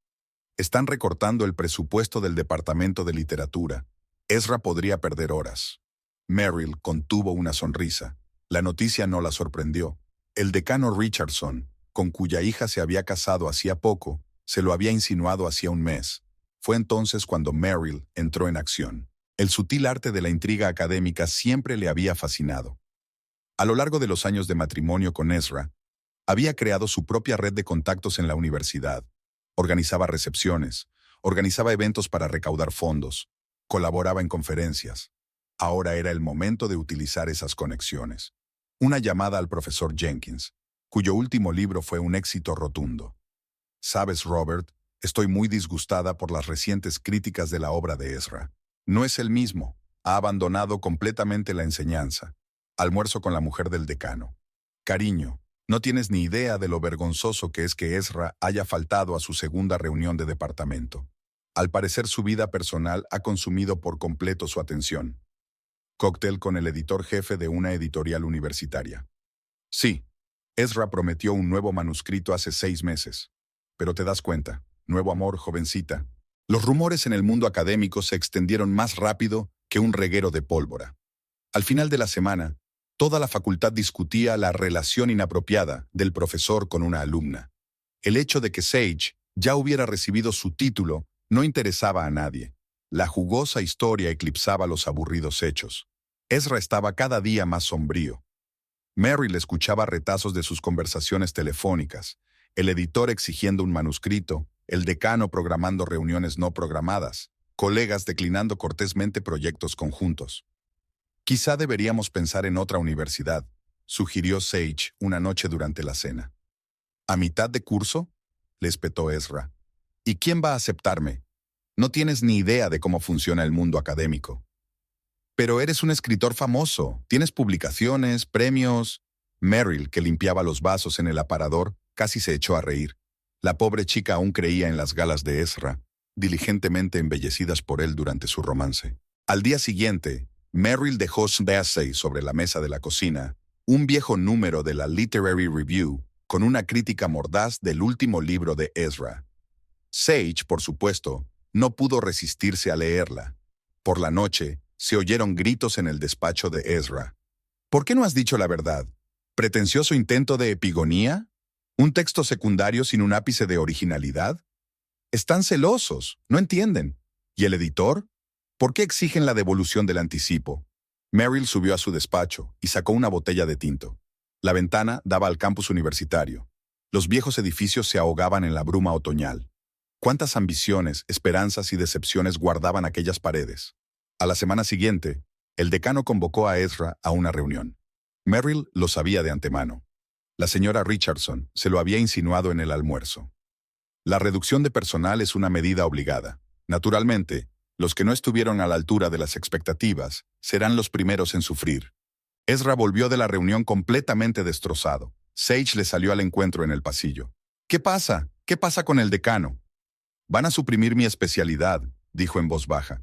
Están recortando el presupuesto del departamento de literatura. Ezra podría perder horas. Merrill contuvo una sonrisa. La noticia no la sorprendió. El decano Richardson, con cuya hija se había casado hacía poco, se lo había insinuado hacía un mes. Fue entonces cuando Merrill entró en acción. El sutil arte de la intriga académica siempre le había fascinado. A lo largo de los años de matrimonio con Ezra, había creado su propia red de contactos en la universidad. Organizaba recepciones, organizaba eventos para recaudar fondos, colaboraba en conferencias. Ahora era el momento de utilizar esas conexiones. Una llamada al profesor Jenkins, cuyo último libro fue un éxito rotundo. «Sabes, Robert, estoy muy disgustada por las recientes críticas de la obra de Ezra. No es el mismo. Ha abandonado completamente la enseñanza. Almuerzo con la mujer del decano. Cariño, no tienes ni idea de lo vergonzoso que es que Ezra haya faltado a su segunda reunión de departamento. Al parecer su vida personal ha consumido por completo su atención. Cóctel con el editor jefe de una editorial universitaria. Sí, Ezra prometió un nuevo manuscrito hace 6 meses. Pero te das cuenta, nuevo amor, jovencita. Los rumores en el mundo académico se extendieron más rápido que un reguero de pólvora. Al final de la semana, toda la facultad discutía la relación inapropiada del profesor con una alumna. El hecho de que Sage ya hubiera recibido su título no interesaba a nadie. La jugosa historia eclipsaba los aburridos hechos. Ezra estaba cada día más sombrío. Merrill escuchaba retazos de sus conversaciones telefónicas, el editor exigiendo un manuscrito, el decano programando reuniones no programadas, colegas declinando cortésmente proyectos conjuntos. Quizá deberíamos pensar en otra universidad, sugirió Sage una noche durante la cena. ¿A mitad de curso?, le espetó Ezra. ¿Y quién va a aceptarme? No tienes ni idea de cómo funciona el mundo académico. Pero eres un escritor famoso, tienes publicaciones, premios. Merrill, que limpiaba los vasos en el aparador, casi se echó a reír. La pobre chica aún creía en las galas de Ezra, diligentemente embellecidas por él durante su romance. Al día siguiente, Merrill dejó su essay sobre la mesa de la cocina, un viejo número de la Literary Review, con una crítica mordaz del último libro de Ezra. Sage, por supuesto, no pudo resistirse a leerla. Por la noche, se oyeron gritos en el despacho de Ezra. ¿Por qué no has dicho la verdad? ¿Pretencioso intento de epigonía? ¿Un texto secundario sin un ápice de originalidad? Están celosos, no entienden. ¿Y el editor? ¿Por qué exigen la devolución del anticipo? Merrill subió a su despacho y sacó una botella de tinto. La ventana daba al campus universitario. Los viejos edificios se ahogaban en la bruma otoñal. ¿Cuántas ambiciones, esperanzas y decepciones guardaban aquellas paredes? A la semana siguiente, el decano convocó a Ezra a una reunión. Merrill lo sabía de antemano. La señora Richardson se lo había insinuado en el almuerzo. La reducción de personal es una medida obligada. Naturalmente, los que no estuvieron a la altura de las expectativas serán los primeros en sufrir. Ezra volvió de la reunión completamente destrozado. Sage le salió al encuentro en el pasillo. ¿Qué pasa? ¿Qué pasa con el decano? Van a suprimir mi especialidad, dijo en voz baja,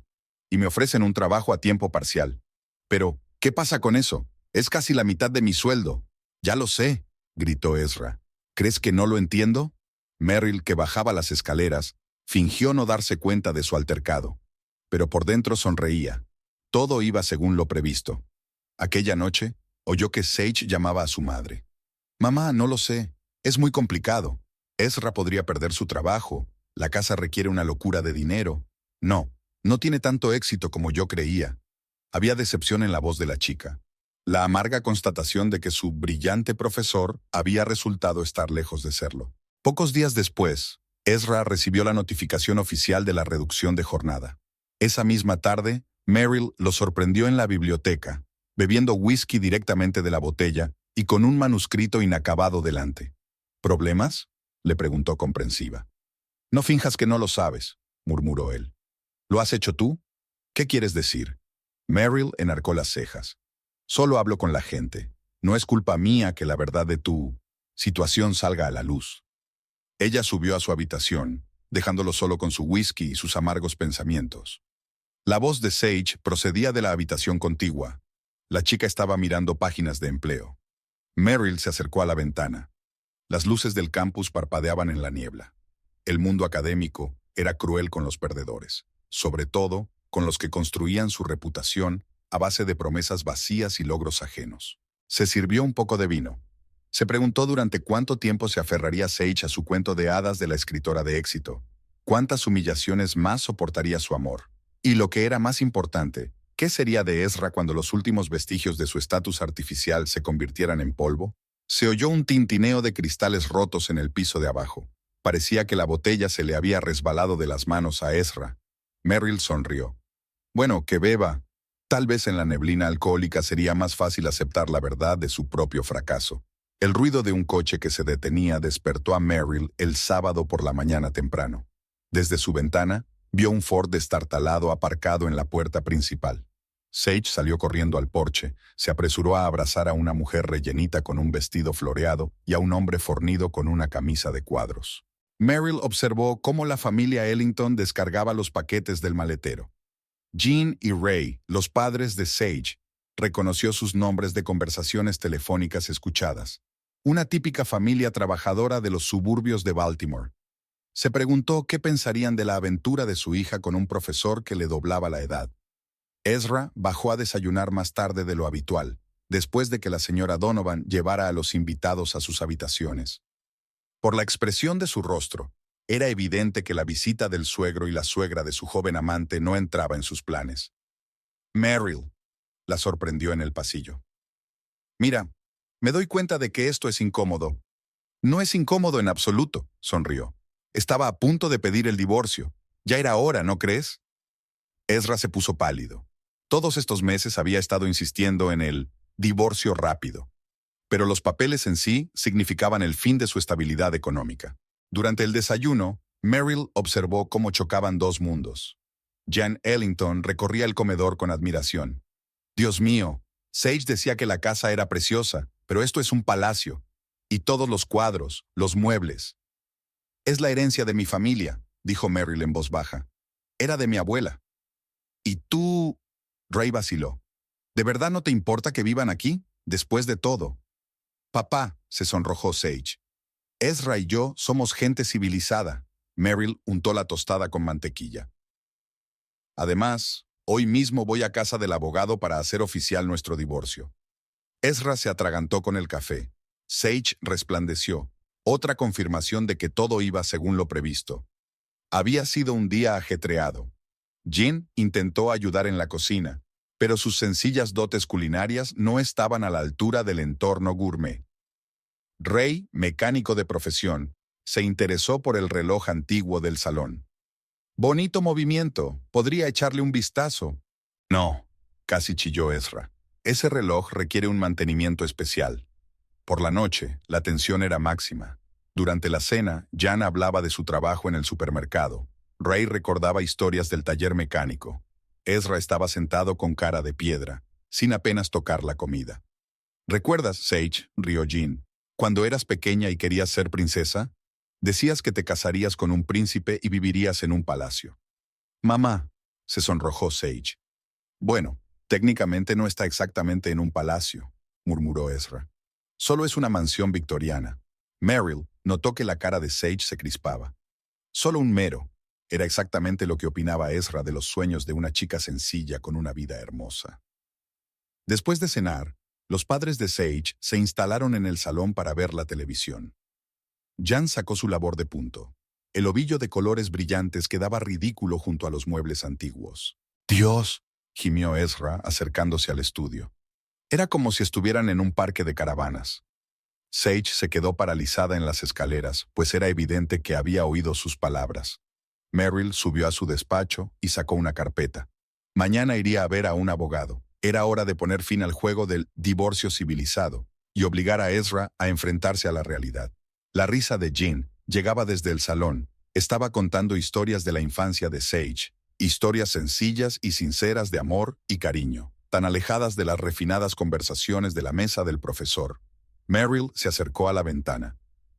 y me ofrecen un trabajo a tiempo parcial. Pero, ¿qué pasa con eso? Es casi la mitad de mi sueldo. Ya lo sé, gritó Ezra. ¿Crees que no lo entiendo? Merrill, que bajaba las escaleras, fingió no darse cuenta de su altercado. Pero por dentro sonreía. Todo iba según lo previsto. Aquella noche, oyó que Sage llamaba a su madre. Mamá, no lo sé. Es muy complicado. Ezra podría perder su trabajo. La casa requiere una locura de dinero. No tiene tanto éxito como yo creía. Había decepción en la voz de la chica. La amarga constatación de que su brillante profesor había resultado estar lejos de serlo. Pocos días después, Ezra recibió la notificación oficial de la reducción de jornada. Esa misma tarde, Merrill lo sorprendió en la biblioteca, bebiendo whisky directamente de la botella y con un manuscrito inacabado delante. ¿Problemas?, le preguntó comprensiva. No finjas que no lo sabes, murmuró él. ¿Lo has hecho tú? ¿Qué quieres decir? Merrill enarcó las cejas. Solo hablo con la gente. No es culpa mía que la verdad de tu situación salga a la luz. Ella subió a su habitación, dejándolo solo con su whisky y sus amargos pensamientos. La voz de Sage procedía de la habitación contigua. La chica estaba mirando páginas de empleo. Merrill se acercó a la ventana. Las luces del campus parpadeaban en la niebla. El mundo académico era cruel con los perdedores, sobre todo con los que construían su reputación a base de promesas vacías y logros ajenos. Se sirvió un poco de vino. Se preguntó durante cuánto tiempo se aferraría Sage a su cuento de hadas de la escritora de éxito, cuántas humillaciones más soportaría su amor. Y lo que era más importante, ¿qué sería de Ezra cuando los últimos vestigios de su estatus artificial se convirtieran en polvo? Se oyó un tintineo de cristales rotos en el piso de abajo. Parecía que la botella se le había resbalado de las manos a Ezra. Merrill sonrió. Bueno, que beba. Tal vez en la neblina alcohólica sería más fácil aceptar la verdad de su propio fracaso. El ruido de un coche que se detenía despertó a Merrill el sábado por la mañana temprano. Desde su ventana, vio un Ford destartalado aparcado en la puerta principal. Sage salió corriendo al porche, se apresuró a abrazar a una mujer rellenita con un vestido floreado y a un hombre fornido con una camisa de cuadros. Merrill observó cómo la familia Ellington descargaba los paquetes del maletero. Jean y Ray, los padres de Sage, reconoció sus nombres de conversaciones telefónicas escuchadas. Una típica familia trabajadora de los suburbios de Baltimore. Se preguntó qué pensarían de la aventura de su hija con un profesor que le doblaba la edad. Ezra bajó a desayunar más tarde de lo habitual, después de que la señora Donovan llevara a los invitados a sus habitaciones. Por la expresión de su rostro, era evidente que la visita del suegro y la suegra de su joven amante no entraba en sus planes. Merrill la sorprendió en el pasillo. Mira, me doy cuenta de que esto es incómodo. No es incómodo en absoluto, sonrió. Estaba a punto de pedir el divorcio. Ya era hora, ¿no crees? Ezra se puso pálido. Todos estos meses había estado insistiendo en el divorcio rápido. Pero los papeles en sí significaban el fin de su estabilidad económica. Durante el desayuno, Merrill observó cómo chocaban dos mundos. Jan Ellington recorría el comedor con admiración. Dios mío, Sage decía que la casa era preciosa, pero esto es un palacio. Y todos los cuadros, los muebles. Es la herencia de mi familia, dijo Merrill en voz baja. Era de mi abuela. ¿Y tú? Ray vaciló. ¿De verdad no te importa que vivan aquí? Después de todo. Papá, se sonrojó Sage. Ezra y yo somos gente civilizada. Merrill untó la tostada con mantequilla. Además, hoy mismo voy a casa del abogado para hacer oficial nuestro divorcio. Ezra se atragantó con el café. Sage resplandeció. Otra confirmación de que todo iba según lo previsto. Había sido un día ajetreado. Jean intentó ayudar en la cocina, pero sus sencillas dotes culinarias no estaban a la altura del entorno gourmet. Ray, mecánico de profesión, se interesó por el reloj antiguo del salón. Bonito movimiento, podría echarle un vistazo. No, casi chilló Ezra. Ese reloj requiere un mantenimiento especial. Por la noche, la tensión era máxima. Durante la cena, Jan hablaba de su trabajo en el supermercado. Ray recordaba historias del taller mecánico. Ezra estaba sentado con cara de piedra, sin apenas tocar la comida. ¿Recuerdas, Sage? Rió Jean. Cuando eras pequeña y querías ser princesa, decías que te casarías con un príncipe y vivirías en un palacio. Mamá, se sonrojó Sage. Bueno, técnicamente no está exactamente en un palacio, murmuró Ezra. Solo es una mansión victoriana. Merrill notó que la cara de Sage se crispaba. Solo un mero. Era exactamente lo que opinaba Ezra de los sueños de una chica sencilla con una vida hermosa. Después de cenar, los padres de Sage se instalaron en el salón para ver la televisión. Jan sacó su labor de punto. El ovillo de colores brillantes quedaba ridículo junto a los muebles antiguos. ¡Dios!, gimió Ezra acercándose al estudio. Era como si estuvieran en un parque de caravanas. Sage se quedó paralizada en las escaleras, pues era evidente que había oído sus palabras. Merrill subió a su despacho y sacó una carpeta. Mañana iría a ver a un abogado. Era hora de poner fin al juego del divorcio civilizado y obligar a Ezra a enfrentarse a la realidad. La risa de Jean llegaba desde el salón. Estaba contando historias de la infancia de Sage, historias sencillas y sinceras de amor y cariño, tan alejadas de las refinadas conversaciones de la mesa del profesor. Merrill se acercó a la ventana.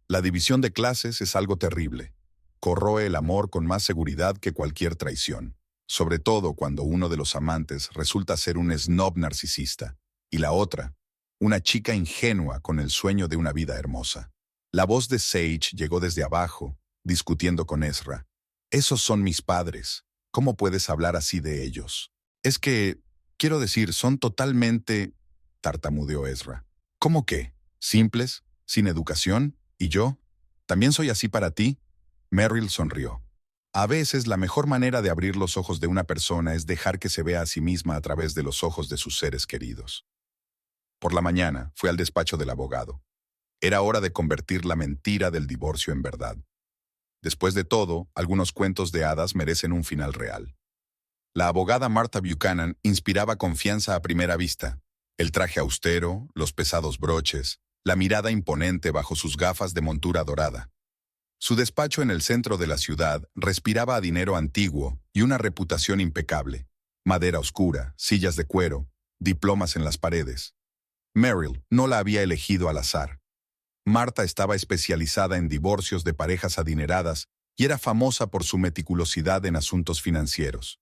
La división de clases es algo terrible. Corroe el amor con más seguridad que cualquier traición, sobre todo cuando uno de los amantes resulta ser un snob narcisista, y la otra, una chica ingenua con el sueño de una vida hermosa. La voz de Sage llegó desde abajo, discutiendo con Ezra. Esos son mis padres. ¿Cómo puedes hablar así de ellos? Es que, quiero decir, son totalmente... tartamudeó Ezra. ¿Cómo qué? ¿Simples? ¿Sin educación? ¿Y yo? ¿También soy así para ti? Merrill sonrió. A veces la mejor manera de abrir los ojos de una persona es dejar que se vea a sí misma a través de los ojos de sus seres queridos. Por la mañana fue al despacho del abogado. Era hora de convertir la mentira del divorcio en verdad. Después de todo, algunos cuentos de hadas merecen un final real. La abogada Martha Buchanan inspiraba confianza a primera vista. El traje austero, los pesados broches, la mirada imponente bajo sus gafas de montura dorada. Su despacho en el centro de la ciudad respiraba a dinero antiguo y una reputación impecable. Madera oscura, sillas de cuero, diplomas en las paredes. Merrill no la había elegido al azar. Martha estaba especializada en divorcios de parejas adineradas y era famosa por su meticulosidad en asuntos financieros.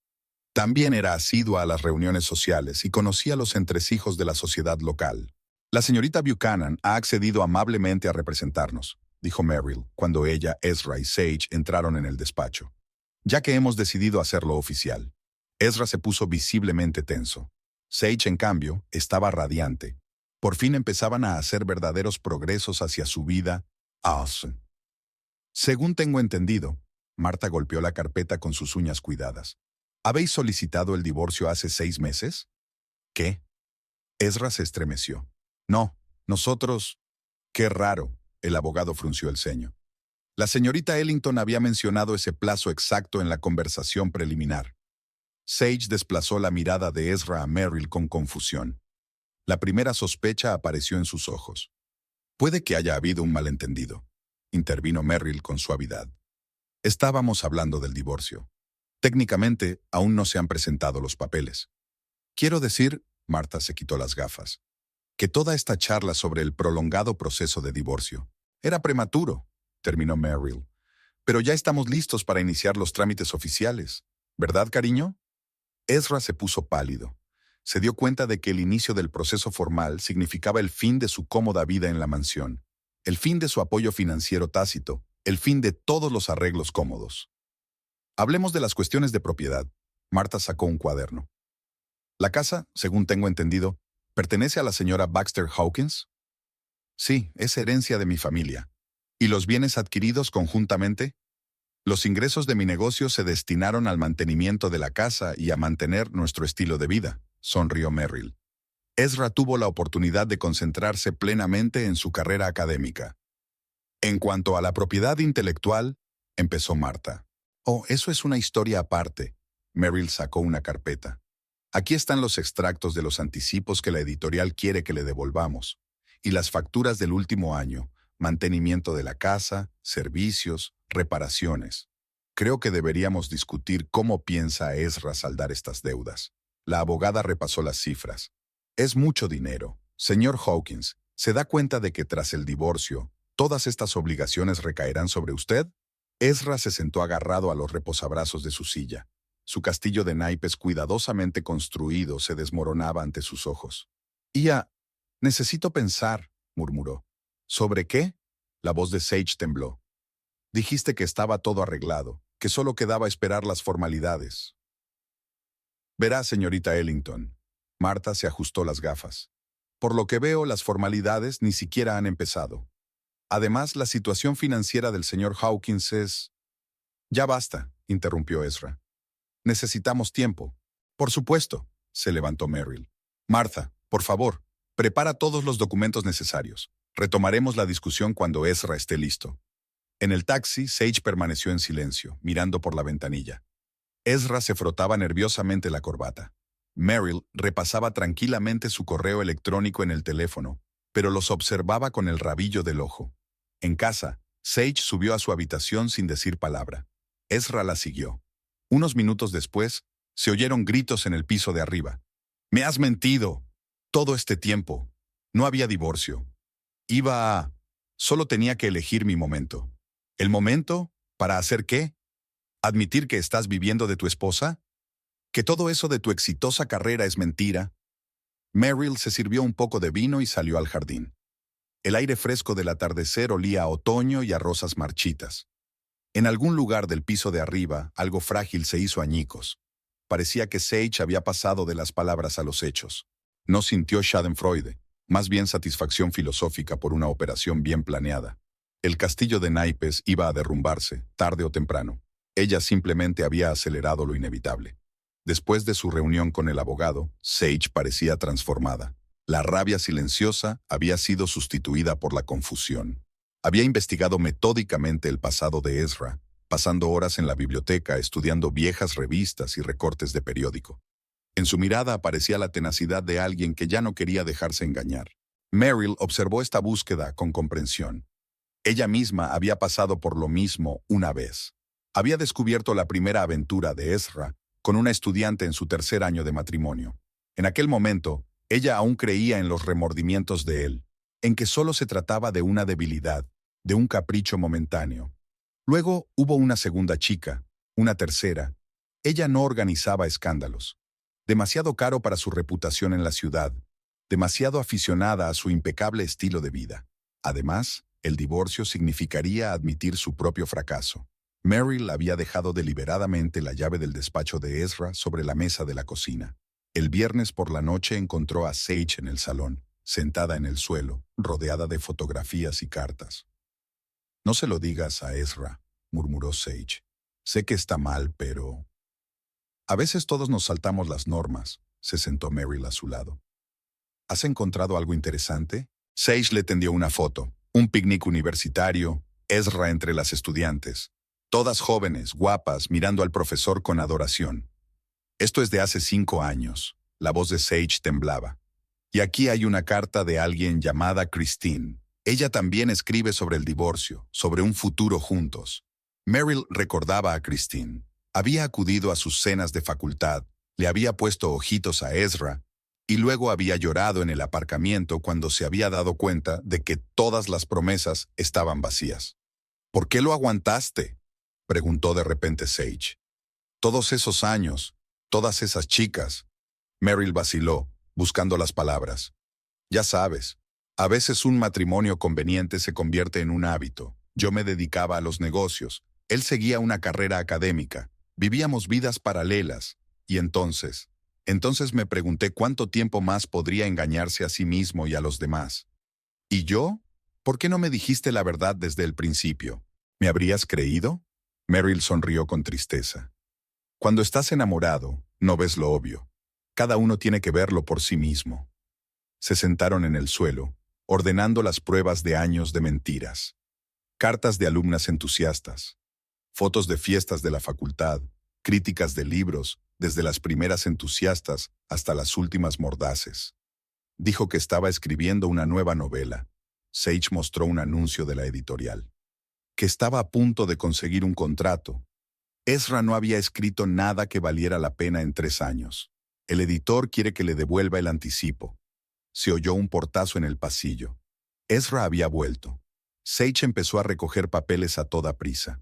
También era asidua a las reuniones sociales y conocía los entresijos de la sociedad local. La señorita Buchanan ha accedido amablemente a representarnos, dijo Merrill, cuando ella, Ezra y Sage entraron en el despacho. Ya que hemos decidido hacerlo oficial. Ezra se puso visiblemente tenso. Sage, en cambio, estaba radiante. Por fin empezaban a hacer verdaderos progresos hacia su vida. Según tengo entendido, Martha golpeó la carpeta con sus uñas cuidadas. ¿Habéis solicitado el divorcio hace 6 meses? ¿Qué? Ezra se estremeció. No, nosotros... Qué raro. El abogado frunció el ceño. La señorita Ellington había mencionado ese plazo exacto en la conversación preliminar. Sage desplazó la mirada de Ezra a Merrill con confusión. La primera sospecha apareció en sus ojos. Puede que haya habido un malentendido, intervino Merrill con suavidad. Estábamos hablando del divorcio. Técnicamente, aún no se han presentado los papeles. Quiero decir, Marta se quitó las gafas, que toda esta charla sobre el prolongado proceso de divorcio era prematuro, terminó Merrill. Pero ya estamos listos para iniciar los trámites oficiales, ¿verdad, cariño? Ezra se puso pálido. Se dio cuenta de que el inicio del proceso formal significaba el fin de su cómoda vida en la mansión, el fin de su apoyo financiero tácito, el fin de todos los arreglos cómodos. Hablemos de las cuestiones de propiedad. Marta sacó un cuaderno. La casa, según tengo entendido, ¿pertenece a la señora Baxter Hawkins? Sí, es herencia de mi familia. ¿Y los bienes adquiridos conjuntamente? Los ingresos de mi negocio se destinaron al mantenimiento de la casa y a mantener nuestro estilo de vida, sonrió Merrill. Ezra tuvo la oportunidad de concentrarse plenamente en su carrera académica. En cuanto a la propiedad intelectual, empezó Marta. Oh, eso es una historia aparte. Merrill sacó una carpeta. Aquí están los extractos de los anticipos que la editorial quiere que le devolvamos, y las facturas del último año, mantenimiento de la casa, servicios, reparaciones. Creo que deberíamos discutir cómo piensa Ezra saldar estas deudas. La abogada repasó las cifras. Es mucho dinero. Señor Hawkins, ¿se da cuenta de que tras el divorcio, todas estas obligaciones recaerán sobre usted? Ezra se sentó agarrado a los reposabrazos de su silla. Su castillo de naipes cuidadosamente construido se desmoronaba ante sus ojos. Necesito pensar, murmuró. ¿Sobre qué? La voz de Sage tembló. Dijiste que estaba todo arreglado, que solo quedaba esperar las formalidades. Verá, señorita Ellington. Marta se ajustó las gafas. Por lo que veo, las formalidades ni siquiera han empezado. Además, la situación financiera del señor Hawkins es... Ya basta, interrumpió Ezra. Necesitamos tiempo. Por supuesto, se levantó Merrill. Martha, por favor, prepara todos los documentos necesarios. Retomaremos la discusión cuando Ezra esté listo. En el taxi, Sage permaneció en silencio, mirando por la ventanilla. Ezra se frotaba nerviosamente la corbata. Merrill repasaba tranquilamente su correo electrónico en el teléfono, pero los observaba con el rabillo del ojo. En casa, Sage subió a su habitación sin decir palabra. Ezra la siguió. Unos minutos después, se oyeron gritos en el piso de arriba. «¡Me has mentido! Todo este tiempo. No había divorcio. Iba a... Solo tenía que elegir mi momento». ¿El momento? ¿Para hacer qué? ¿Admitir que estás viviendo de tu esposa? ¿Que todo eso de tu exitosa carrera es mentira? Merrill se sirvió un poco de vino y salió al jardín. El aire fresco del atardecer olía a otoño y a rosas marchitas. En algún lugar del piso de arriba, algo frágil se hizo añicos. Parecía que Sage había pasado de las palabras a los hechos. No sintió schadenfreude, más bien satisfacción filosófica por una operación bien planeada. El castillo de naipes iba a derrumbarse, tarde o temprano. Ella simplemente había acelerado lo inevitable. Después de su reunión con el abogado, Sage parecía transformada. La rabia silenciosa había sido sustituida por la confusión. Había investigado metódicamente el pasado de Ezra, pasando horas en la biblioteca estudiando viejas revistas y recortes de periódico. En su mirada aparecía la tenacidad de alguien que ya no quería dejarse engañar. Merrill observó esta búsqueda con comprensión. Ella misma había pasado por lo mismo una vez. Había descubierto la primera aventura de Ezra con una estudiante en su tercer año de matrimonio. En aquel momento, ella aún creía en los remordimientos de él, en que solo se trataba de una debilidad, de un capricho momentáneo. Luego hubo una segunda chica, una tercera. Ella no organizaba escándalos. Demasiado caro para su reputación en la ciudad, demasiado aficionada a su impecable estilo de vida. Además, el divorcio significaría admitir su propio fracaso. Merrill había dejado deliberadamente la llave del despacho de Ezra sobre la mesa de la cocina. El viernes por la noche encontró a Sage en el salón, sentada en el suelo, rodeada de fotografías y cartas. «No se lo digas a Ezra», murmuró Sage. «Sé que está mal, pero...» «A veces todos nos saltamos las normas», se sentó Merrill a su lado. «¿Has encontrado algo interesante?» Sage le tendió una foto. Un picnic universitario, Ezra entre las estudiantes. Todas jóvenes, guapas, mirando al profesor con adoración. Esto es de hace 5 años. La voz de Sage temblaba. Y aquí hay una carta de alguien llamada Christine. Ella también escribe sobre el divorcio, sobre un futuro juntos. Meryl recordaba a Christine. Había acudido a sus cenas de facultad, le había puesto ojitos a Ezra, y luego había llorado en el aparcamiento cuando se había dado cuenta de que todas las promesas estaban vacías. ¿Por qué lo aguantaste?, preguntó de repente Sage. Todos esos años, todas esas chicas. Meryl vaciló, buscando las palabras. Ya sabes, a veces un matrimonio conveniente se convierte en un hábito. Yo me dedicaba a los negocios, él seguía una carrera académica, vivíamos vidas paralelas, y entonces me pregunté cuánto tiempo más podría engañarse a sí mismo y a los demás. ¿Y yo? ¿Por qué no me dijiste la verdad desde el principio? ¿Me habrías creído? Meryl sonrió con tristeza. Cuando estás enamorado, no ves lo obvio. Cada uno tiene que verlo por sí mismo. Se sentaron en el suelo, ordenando las pruebas de años de mentiras. Cartas de alumnas entusiastas, fotos de fiestas de la facultad, críticas de libros, desde las primeras entusiastas hasta las últimas mordaces. Dijo que estaba escribiendo una nueva novela. Sage mostró un anuncio de la editorial. Que estaba a punto de conseguir un contrato. Ezra no había escrito nada que valiera la pena en 3 años. El editor quiere que le devuelva el anticipo. Se oyó un portazo en el pasillo. Ezra había vuelto. Sage empezó a recoger papeles a toda prisa.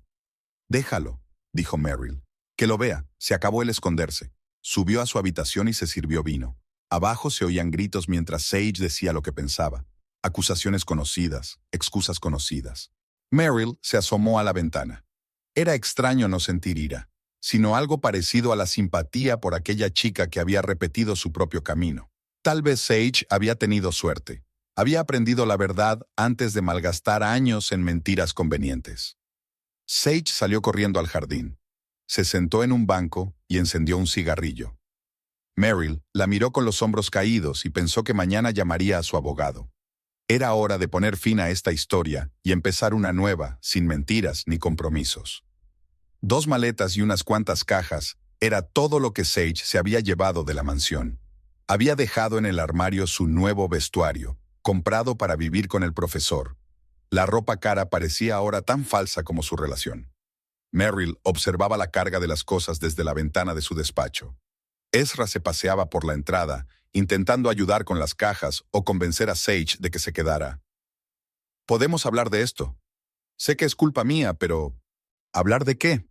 «Déjalo», dijo Meryl. «Que lo vea, se acabó el esconderse». Subió a su habitación y se sirvió vino. Abajo se oían gritos mientras Sage decía lo que pensaba. Acusaciones conocidas, excusas conocidas. Meryl se asomó a la ventana. Era extraño no sentir ira, sino algo parecido a la simpatía por aquella chica que había repetido su propio camino. Tal vez Sage había tenido suerte. Había aprendido la verdad antes de malgastar años en mentiras convenientes. Sage salió corriendo al jardín. Se sentó en un banco y encendió un cigarrillo. Meryl la miró con los hombros caídos y pensó que mañana llamaría a su abogado. Era hora de poner fin a esta historia y empezar una nueva, sin mentiras ni compromisos. 2 maletas y unas cuantas cajas era todo lo que Sage se había llevado de la mansión. Había dejado en el armario su nuevo vestuario, comprado para vivir con el profesor. La ropa cara parecía ahora tan falsa como su relación. Meryl observaba la carga de las cosas desde la ventana de su despacho. Ezra se paseaba por la entrada, intentando ayudar con las cajas o convencer a Sage de que se quedara. «Podemos hablar de esto. Sé que es culpa mía, pero... ¿hablar de qué?»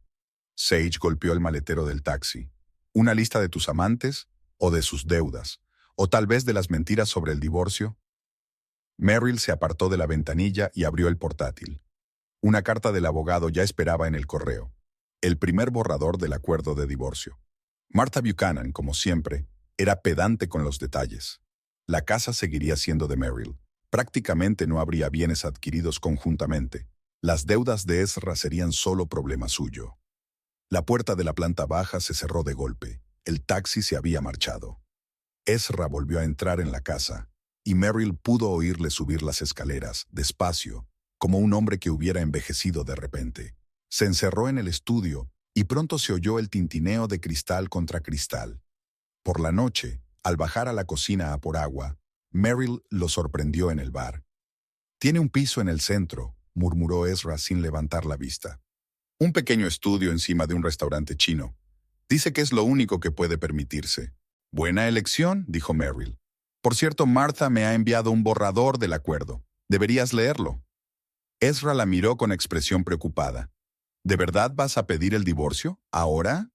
Sage golpeó el maletero del taxi. «¿Una lista de tus amantes? ¿O de sus deudas? ¿O tal vez de las mentiras sobre el divorcio?» Meryl se apartó de la ventanilla y abrió el portátil. Una carta del abogado ya esperaba en el correo. El primer borrador del acuerdo de divorcio. Martha Buchanan, como siempre, era pedante con los detalles. La casa seguiría siendo de Meryl. Prácticamente no habría bienes adquiridos conjuntamente. Las deudas de Ezra serían solo problema suyo. La puerta de la planta baja se cerró de golpe. El taxi se había marchado. Ezra volvió a entrar en la casa, y Meryl pudo oírle subir las escaleras, despacio, como un hombre que hubiera envejecido de repente. Se encerró en el estudio, y pronto se oyó el tintineo de cristal contra cristal. Por la noche, al bajar a la cocina a por agua, Meryl lo sorprendió en el bar. «Tiene un piso en el centro», murmuró Ezra sin levantar la vista. «Un pequeño estudio encima de un restaurante chino. Dice que es lo único que puede permitirse». «Buena elección», dijo Meryl. «Por cierto, Martha me ha enviado un borrador del acuerdo. Deberías leerlo». Ezra la miró con expresión preocupada. «¿De verdad vas a pedir el divorcio? ¿Ahora?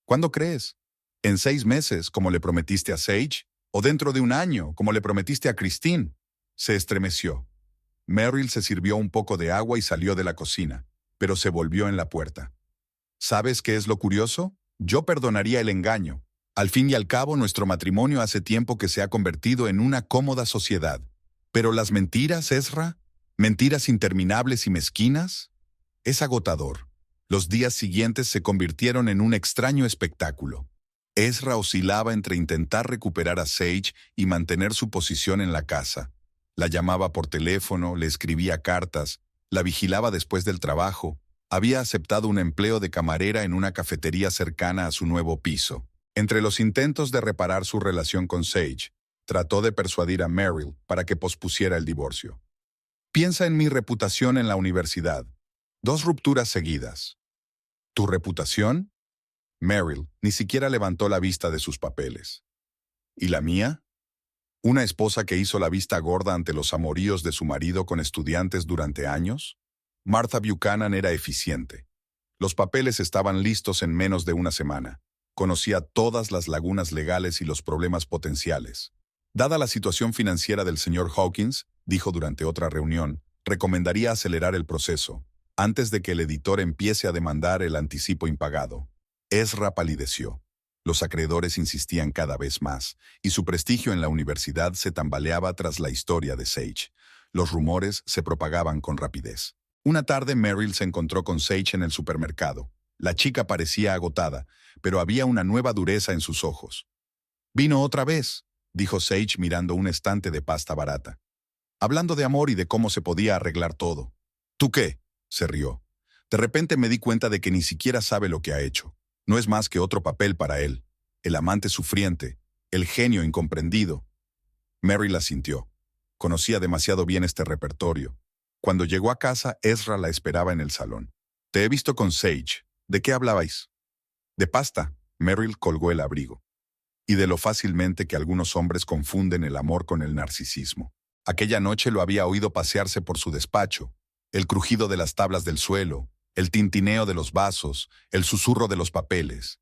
¿Cuándo crees? ¿En 6 meses, como le prometiste a Sage? ¿O dentro de 1 año, como le prometiste a Christine?» Se estremeció. Meryl se sirvió un poco de agua y salió de la cocina, pero se volvió en la puerta. «¿Sabes qué es lo curioso? Yo perdonaría el engaño. Al fin y al cabo, nuestro matrimonio hace tiempo que se ha convertido en una cómoda sociedad. Pero las mentiras, Ezra, mentiras interminables y mezquinas, es agotador». Los días siguientes se convirtieron en un extraño espectáculo. Ezra oscilaba entre intentar recuperar a Sage y mantener su posición en la casa. La llamaba por teléfono, le escribía cartas, la vigilaba después del trabajo. Había aceptado un empleo de camarera en una cafetería cercana a su nuevo piso. Entre los intentos de reparar su relación con Sage, trató de persuadir a Merrill para que pospusiera el divorcio. Piensa en mi reputación en la universidad. 2 rupturas seguidas. ¿Tu reputación? Merrill ni siquiera levantó la vista de sus papeles. ¿Y la mía? ¿Una esposa que hizo la vista gorda ante los amoríos de su marido con estudiantes durante años? Martha Buchanan era eficiente. Los papeles estaban listos en menos de una semana. Conocía todas las lagunas legales y los problemas potenciales. Dada la situación financiera del señor Hawkins, dijo durante otra reunión, recomendaría acelerar el proceso, antes de que el editor empiece a demandar el anticipo impagado. Ezra palideció. Los acreedores insistían cada vez más, y su prestigio en la universidad se tambaleaba tras la historia de Sage. Los rumores se propagaban con rapidez. Una tarde Merrill se encontró con Sage en el supermercado. La chica parecía agotada, pero había una nueva dureza en sus ojos. «¿Vino otra vez?», dijo Sage mirando un estante de pasta barata. «Hablando de amor y de cómo se podía arreglar todo». «¿Tú qué?», se rió. «De repente me di cuenta de que ni siquiera sabe lo que ha hecho. No es más que otro papel para él. El amante sufriente, el genio incomprendido». Merrill asintió. Conocía demasiado bien este repertorio. Cuando llegó a casa, Ezra la esperaba en el salón. «Te he visto con Sage. ¿De qué hablabais?» «De pasta». Merrill colgó el abrigo. «Y de lo fácilmente que algunos hombres confunden el amor con el narcisismo. Aquella noche lo había oído pasearse por su despacho. El crujido de las tablas del suelo, el tintineo de los vasos, el susurro de los papeles.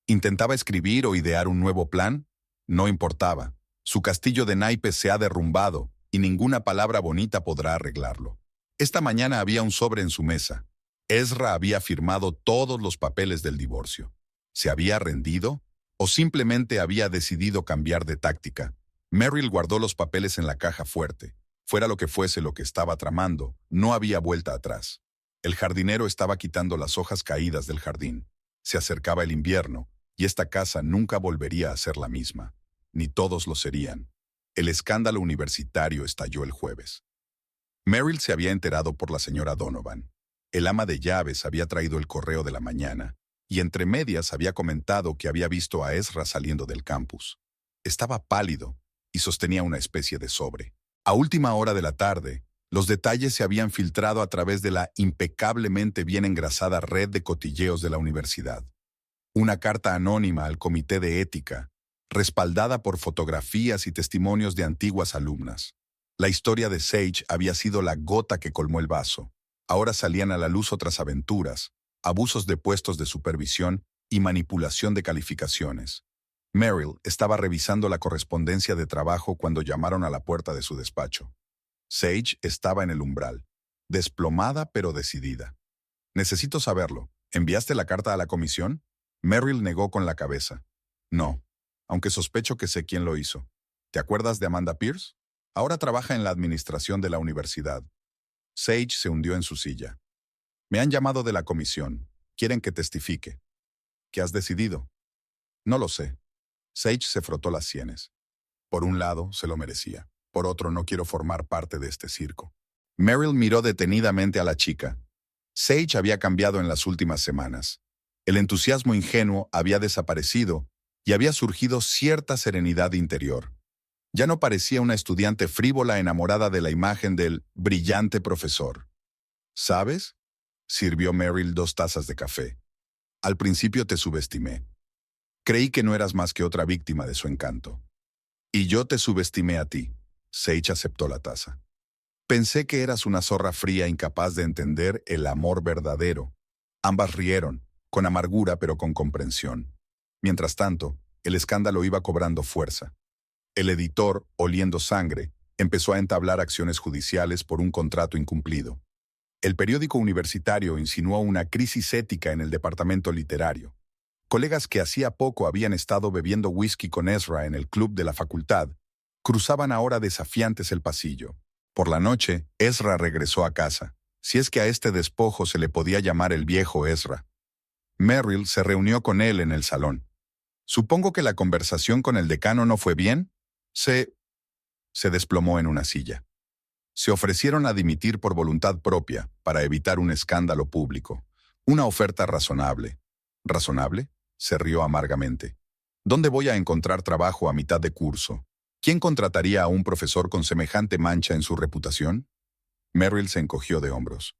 ¿Intentaba escribir o idear un nuevo plan? No importaba. Su castillo de naipes se ha derrumbado y ninguna palabra bonita podrá arreglarlo. Esta mañana había un sobre en su mesa. Ezra había firmado todos los papeles del divorcio. ¿Se había rendido? ¿O simplemente había decidido cambiar de táctica? Merrill guardó los papeles en la caja fuerte. Fuera lo que fuese lo que estaba tramando, no había vuelta atrás. El jardinero estaba quitando las hojas caídas del jardín. Se acercaba el invierno, y esta casa nunca volvería a ser la misma. Ni todos lo serían. El escándalo universitario estalló el jueves. Merrill se había enterado por la señora Donovan. El ama de llaves había traído el correo de la mañana, y entre medias había comentado que había visto a Ezra saliendo del campus. Estaba pálido y sostenía una especie de sobre. A última hora de la tarde, los detalles se habían filtrado a través de la impecablemente bien engrasada red de cotilleos de la universidad. Una carta anónima al comité de ética, respaldada por fotografías y testimonios de antiguas alumnas. La historia de Sage había sido la gota que colmó el vaso. Ahora salían a la luz otras aventuras, abusos de puestos de supervisión y manipulación de calificaciones. Merrill estaba revisando la correspondencia de trabajo cuando llamaron a la puerta de su despacho. Sage estaba en el umbral, desplomada pero decidida. «Necesito saberlo. ¿Enviaste la carta a la comisión?» Merrill negó con la cabeza. «No, aunque sospecho que sé quién lo hizo. ¿Te acuerdas de Amanda Pierce? Ahora trabaja en la administración de la universidad». Sage se hundió en su silla. «Me han llamado de la comisión. Quieren que testifique». «¿Qué has decidido?» «No lo sé». Sage se frotó las sienes. Por un lado, se lo merecía. Por otro, no quiero formar parte de este circo. Merrill miró detenidamente a la chica. Sage había cambiado en las últimas semanas. El entusiasmo ingenuo había desaparecido y había surgido cierta serenidad interior. Ya no parecía una estudiante frívola enamorada de la imagen del brillante profesor. «¿Sabes?», sirvió Merrill 2 tazas de café. «Al principio te subestimé. Creí que no eras más que otra víctima de su encanto. Y yo te subestimé a ti». Sage aceptó la taza. «Pensé que eras una zorra fría incapaz de entender el amor verdadero». Ambas rieron, con amargura pero con comprensión. Mientras tanto, el escándalo iba cobrando fuerza. El editor, oliendo sangre, empezó a entablar acciones judiciales por un contrato incumplido. El periódico universitario insinuó una crisis ética en el departamento literario. Colegas que hacía poco habían estado bebiendo whisky con Ezra en el club de la facultad, cruzaban ahora desafiantes el pasillo. Por la noche, Ezra regresó a casa, si es que a este despojo se le podía llamar el viejo Ezra. Merrill se reunió con él en el salón. «Supongo que la conversación con el decano no fue bien». Se desplomó en una silla. Se ofrecieron a dimitir por voluntad propia para evitar un escándalo público. Una oferta razonable. ¿Razonable?, se rió amargamente. ¿Dónde voy a encontrar trabajo a mitad de curso? ¿Quién contrataría a un profesor con semejante mancha en su reputación? Merrill se encogió de hombros.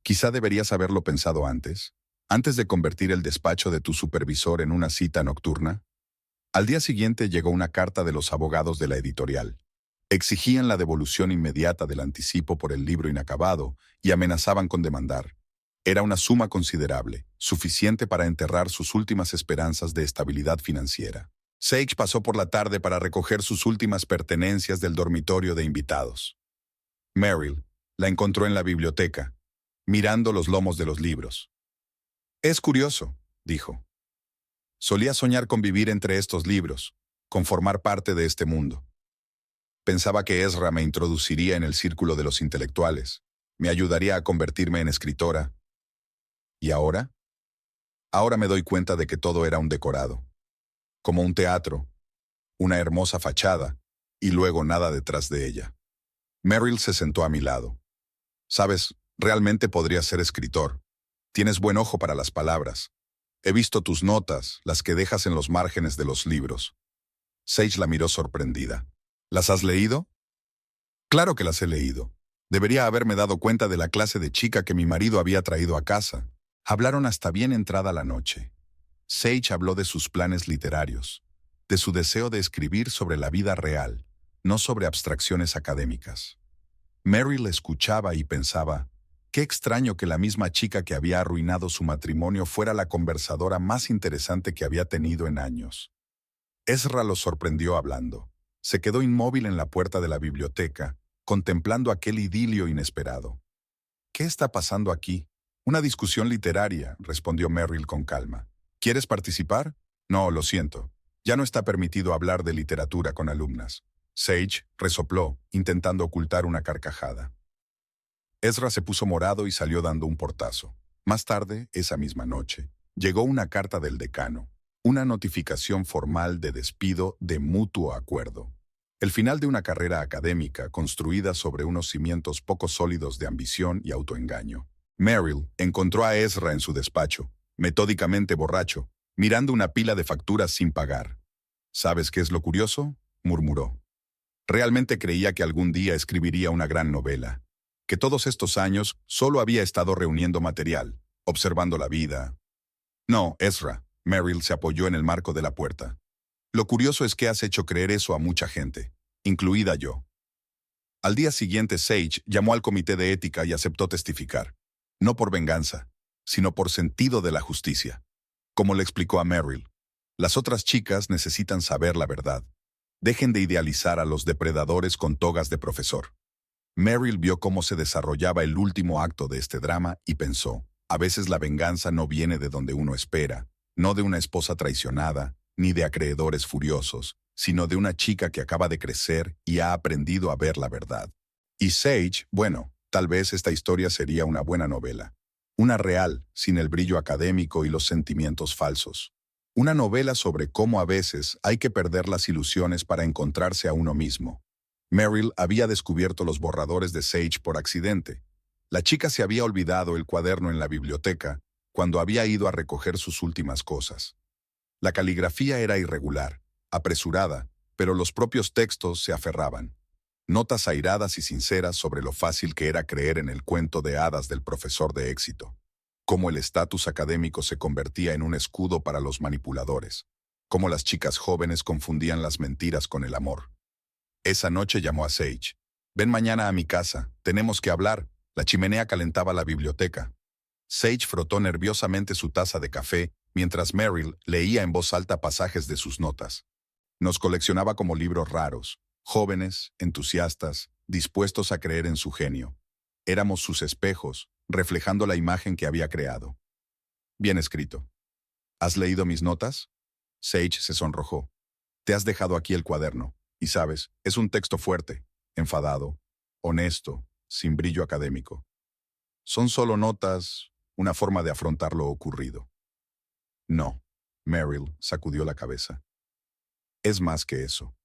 Quizá deberías haberlo pensado antes de convertir el despacho de tu supervisor en una cita nocturna. Al día siguiente llegó una carta de los abogados de la editorial. Exigían la devolución inmediata del anticipo por el libro inacabado y amenazaban con demandar. Era una suma considerable, suficiente para enterrar sus últimas esperanzas de estabilidad financiera. Sage pasó por la tarde para recoger sus últimas pertenencias del dormitorio de invitados. Merrill la encontró en la biblioteca, mirando los lomos de los libros. «Es curioso», dijo. «Solía soñar con vivir entre estos libros, con formar parte de este mundo. Pensaba que Ezra me introduciría en el círculo de los intelectuales, me ayudaría a convertirme en escritora. ¿Y ahora? Ahora me doy cuenta de que todo era un decorado. Como un teatro, una hermosa fachada, y luego nada detrás de ella». Merrill se sentó a mi lado. «Sabes, realmente podrías ser escritor. Tienes buen ojo para las palabras. He visto tus notas, las que dejas en los márgenes de los libros». Sage la miró sorprendida. «¿Las has leído?» «Claro que las he leído. Debería haberme dado cuenta de la clase de chica que mi marido había traído a casa». Hablaron hasta bien entrada la noche. Sage habló de sus planes literarios, de su deseo de escribir sobre la vida real, no sobre abstracciones académicas. Merrill escuchaba y pensaba, qué extraño que la misma chica que había arruinado su matrimonio fuera la conversadora más interesante que había tenido en años. Ezra lo sorprendió hablando. Se quedó inmóvil en la puerta de la biblioteca, contemplando aquel idilio inesperado. «¿Qué está pasando aquí?» «Una discusión literaria», respondió Merrill con calma. «¿Quieres participar?» «No, lo siento. Ya no está permitido hablar de literatura con alumnas». Sage resopló, intentando ocultar una carcajada. Ezra se puso morado y salió dando un portazo. Más tarde, esa misma noche, llegó una carta del decano, una notificación formal de despido de mutuo acuerdo. El final de una carrera académica construida sobre unos cimientos poco sólidos de ambición y autoengaño. Merrill encontró a Ezra en su despacho, metódicamente borracho, mirando una pila de facturas sin pagar. «¿Sabes qué es lo curioso?», murmuró. «Realmente creía que algún día escribiría una gran novela, que todos estos años solo había estado reuniendo material, observando la vida». «No, Ezra», Merrill se apoyó en el marco de la puerta. «Lo curioso es que has hecho creer eso a mucha gente, incluida yo». Al día siguiente, Sage llamó al comité de ética y aceptó testificar. No por venganza, sino por sentido de la justicia. Como le explicó a Merrill, las otras chicas necesitan saber la verdad. Dejen de idealizar a los depredadores con togas de profesor. Merrill vio cómo se desarrollaba el último acto de este drama y pensó, a veces la venganza no viene de donde uno espera, no de una esposa traicionada, ni de acreedores furiosos, sino de una chica que acaba de crecer y ha aprendido a ver la verdad. Y Sage, bueno, tal vez esta historia sería una buena novela. Una real, sin el brillo académico y los sentimientos falsos. Una novela sobre cómo a veces hay que perder las ilusiones para encontrarse a uno mismo. Merrill había descubierto los borradores de Sage por accidente. La chica se había olvidado el cuaderno en la biblioteca cuando había ido a recoger sus últimas cosas. La caligrafía era irregular, apresurada, pero los propios textos se aferraban. Notas airadas y sinceras sobre lo fácil que era creer en el cuento de hadas del profesor de éxito. Cómo el estatus académico se convertía en un escudo para los manipuladores. Cómo las chicas jóvenes confundían las mentiras con el amor. Esa noche llamó a Sage. «Ven mañana a mi casa, tenemos que hablar». La chimenea calentaba la biblioteca. Sage frotó nerviosamente su taza de café mientras Merrill leía en voz alta pasajes de sus notas. Nos coleccionaba como libros raros, jóvenes, entusiastas, dispuestos a creer en su genio. Éramos sus espejos, reflejando la imagen que había creado. «Bien escrito». «¿Has leído mis notas?» Sage se sonrojó. «Te has dejado aquí el cuaderno, y sabes, es un texto fuerte, enfadado, honesto, sin brillo académico. Son solo notas, una forma de afrontar lo ocurrido». «No», Merrill sacudió la cabeza. «Es más que eso.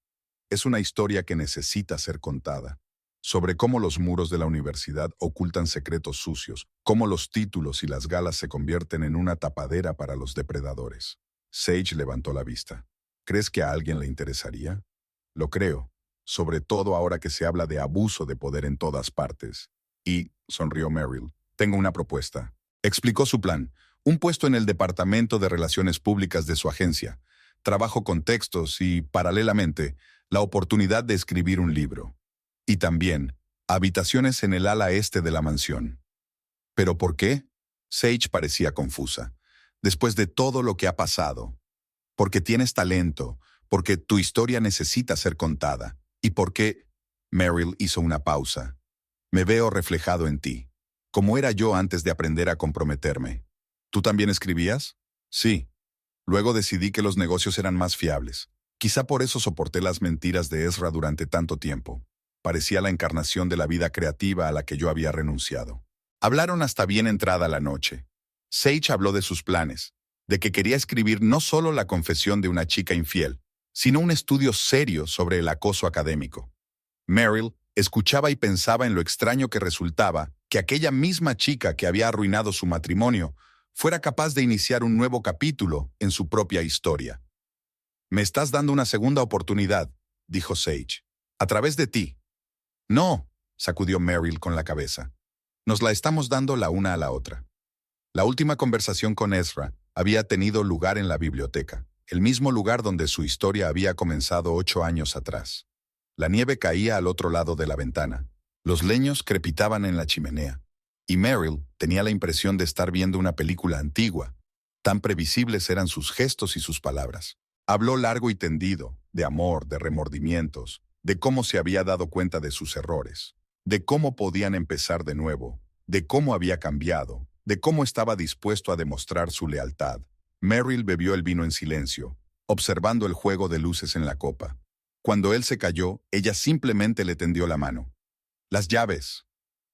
Es una historia que necesita ser contada, sobre cómo los muros de la universidad ocultan secretos sucios, cómo los títulos y las galas se convierten en una tapadera para los depredadores». Sage levantó la vista. ¿Crees que a alguien le interesaría? Lo creo, sobre todo ahora que se habla de abuso de poder en todas partes. Y, sonrió Merrill, tengo una propuesta. Explicó su plan, un puesto en el Departamento de Relaciones Públicas de su agencia, trabajo con textos y, paralelamente, la oportunidad de escribir un libro. Y también, habitaciones en el ala este de la mansión. ¿Pero por qué? Sage parecía confusa. Después de todo lo que ha pasado. Porque tienes talento, porque tu historia necesita ser contada, y porque... Merrill hizo una pausa. Me veo reflejado en ti, como era yo antes de aprender a comprometerme. ¿Tú también escribías? Sí. Luego decidí que los negocios eran más fiables. Quizá por eso soporté las mentiras de Ezra durante tanto tiempo. Parecía la encarnación de la vida creativa a la que yo había renunciado. Hablaron hasta bien entrada la noche. Sage habló de sus planes, de que quería escribir no solo la confesión de una chica infiel, sino un estudio serio sobre el acoso académico. Merrill escuchaba y pensaba en lo extraño que resultaba que aquella misma chica que había arruinado su matrimonio fuera capaz de iniciar un nuevo capítulo en su propia historia. «Me estás dando una segunda oportunidad», dijo Sage. «A través de ti». «No», sacudió Merrill con la cabeza. «Nos la estamos dando la una a la otra». La última conversación con Ezra había tenido lugar en la biblioteca, el mismo lugar donde su historia había comenzado 8 años atrás. La nieve caía al otro lado de la ventana. Los leños crepitaban en la chimenea. Y Merrill tenía la impresión de estar viendo una película antigua. Tan previsibles eran sus gestos y sus palabras. Habló largo y tendido, de amor, de remordimientos, de cómo se había dado cuenta de sus errores, de cómo podían empezar de nuevo, de cómo había cambiado, de cómo estaba dispuesto a demostrar su lealtad. Merrill bebió el vino en silencio, observando el juego de luces en la copa. Cuando él se calló, ella simplemente le tendió la mano. «Las llaves».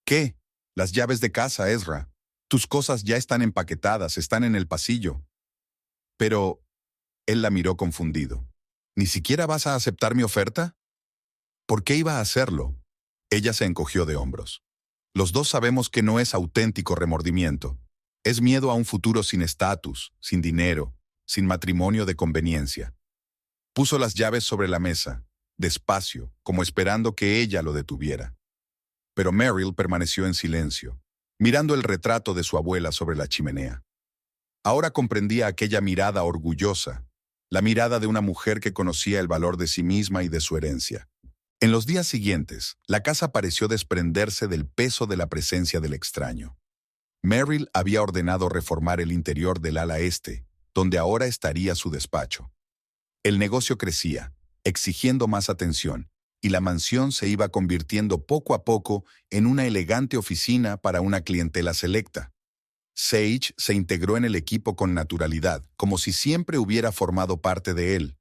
«¿Qué?» «Las llaves de casa, Ezra. Tus cosas ya están empaquetadas, están en el pasillo». «Pero...» Él la miró confundido. «¿Ni siquiera vas a aceptar mi oferta?» «¿Por qué iba a hacerlo?» Ella se encogió de hombros. «Los dos sabemos que no es auténtico remordimiento. Es miedo a un futuro sin estatus, sin dinero, sin matrimonio de conveniencia». Puso las llaves sobre la mesa, despacio, como esperando que ella lo detuviera. Pero Merrill permaneció en silencio, mirando el retrato de su abuela sobre la chimenea. Ahora comprendía aquella mirada orgullosa, la mirada de una mujer que conocía el valor de sí misma y de su herencia. En los días siguientes, la casa pareció desprenderse del peso de la presencia del extraño. Merrill había ordenado reformar el interior del ala este, donde ahora estaría su despacho. El negocio crecía, exigiendo más atención, y la mansión se iba convirtiendo poco a poco en una elegante oficina para una clientela selecta. Sage se integró en el equipo con naturalidad, como si siempre hubiera formado parte de él.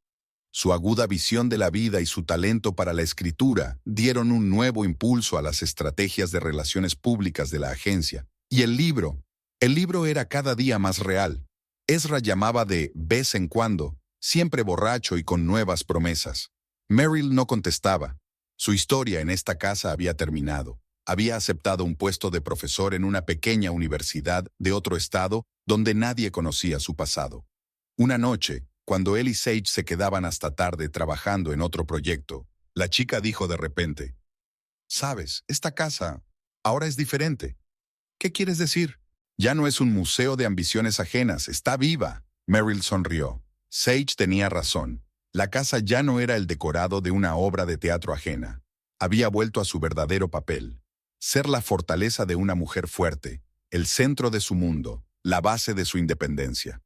Su aguda visión de la vida y su talento para la escritura dieron un nuevo impulso a las estrategias de relaciones públicas de la agencia. Y el libro era cada día más real. Ezra llamaba de vez en cuando, siempre borracho y con nuevas promesas. Merrill no contestaba. Su historia en esta casa había terminado. Había aceptado un puesto de profesor en una pequeña universidad de otro estado donde nadie conocía su pasado. Una noche, cuando él y Sage se quedaban hasta tarde trabajando en otro proyecto, la chica dijo de repente: «¿Sabes, esta casa ahora es diferente?» «¿Qué quieres decir?» «Ya no es un museo de ambiciones ajenas, está viva». Merrill sonrió. Sage tenía razón. La casa ya no era el decorado de una obra de teatro ajena. Había vuelto a su verdadero papel. Ser la fortaleza de una mujer fuerte, el centro de su mundo, la base de su independencia.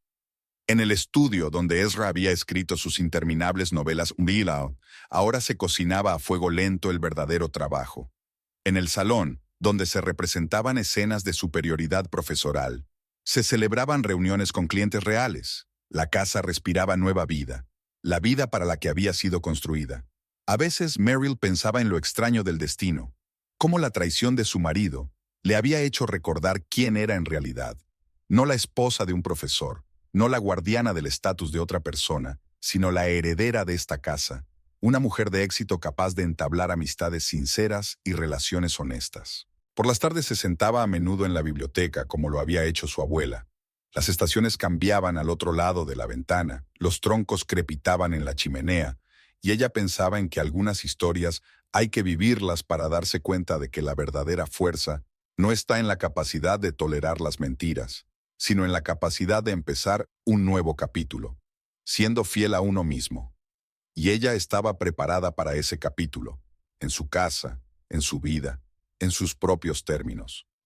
En el estudio donde Ezra había escrito sus interminables novelas Willow, ahora se cocinaba a fuego lento el verdadero trabajo. En el salón, donde se representaban escenas de superioridad profesoral, se celebraban reuniones con clientes reales. La casa respiraba nueva vida, la vida para la que había sido construida. A veces Merrill pensaba en lo extraño del destino, cómo la traición de su marido le había hecho recordar quién era en realidad. No la esposa de un profesor, no la guardiana del estatus de otra persona, sino la heredera de esta casa, una mujer de éxito capaz de entablar amistades sinceras y relaciones honestas. Por las tardes se sentaba a menudo en la biblioteca, como lo había hecho su abuela. Las estaciones cambiaban al otro lado de la ventana, los troncos crepitaban en la chimenea, y ella pensaba en que algunas historias hay que vivirlas para darse cuenta de que la verdadera fuerza no está en la capacidad de tolerar las mentiras, sino en la capacidad de empezar un nuevo capítulo, siendo fiel a uno mismo. Y ella estaba preparada para ese capítulo, en su casa, en su vida, en sus propios términos.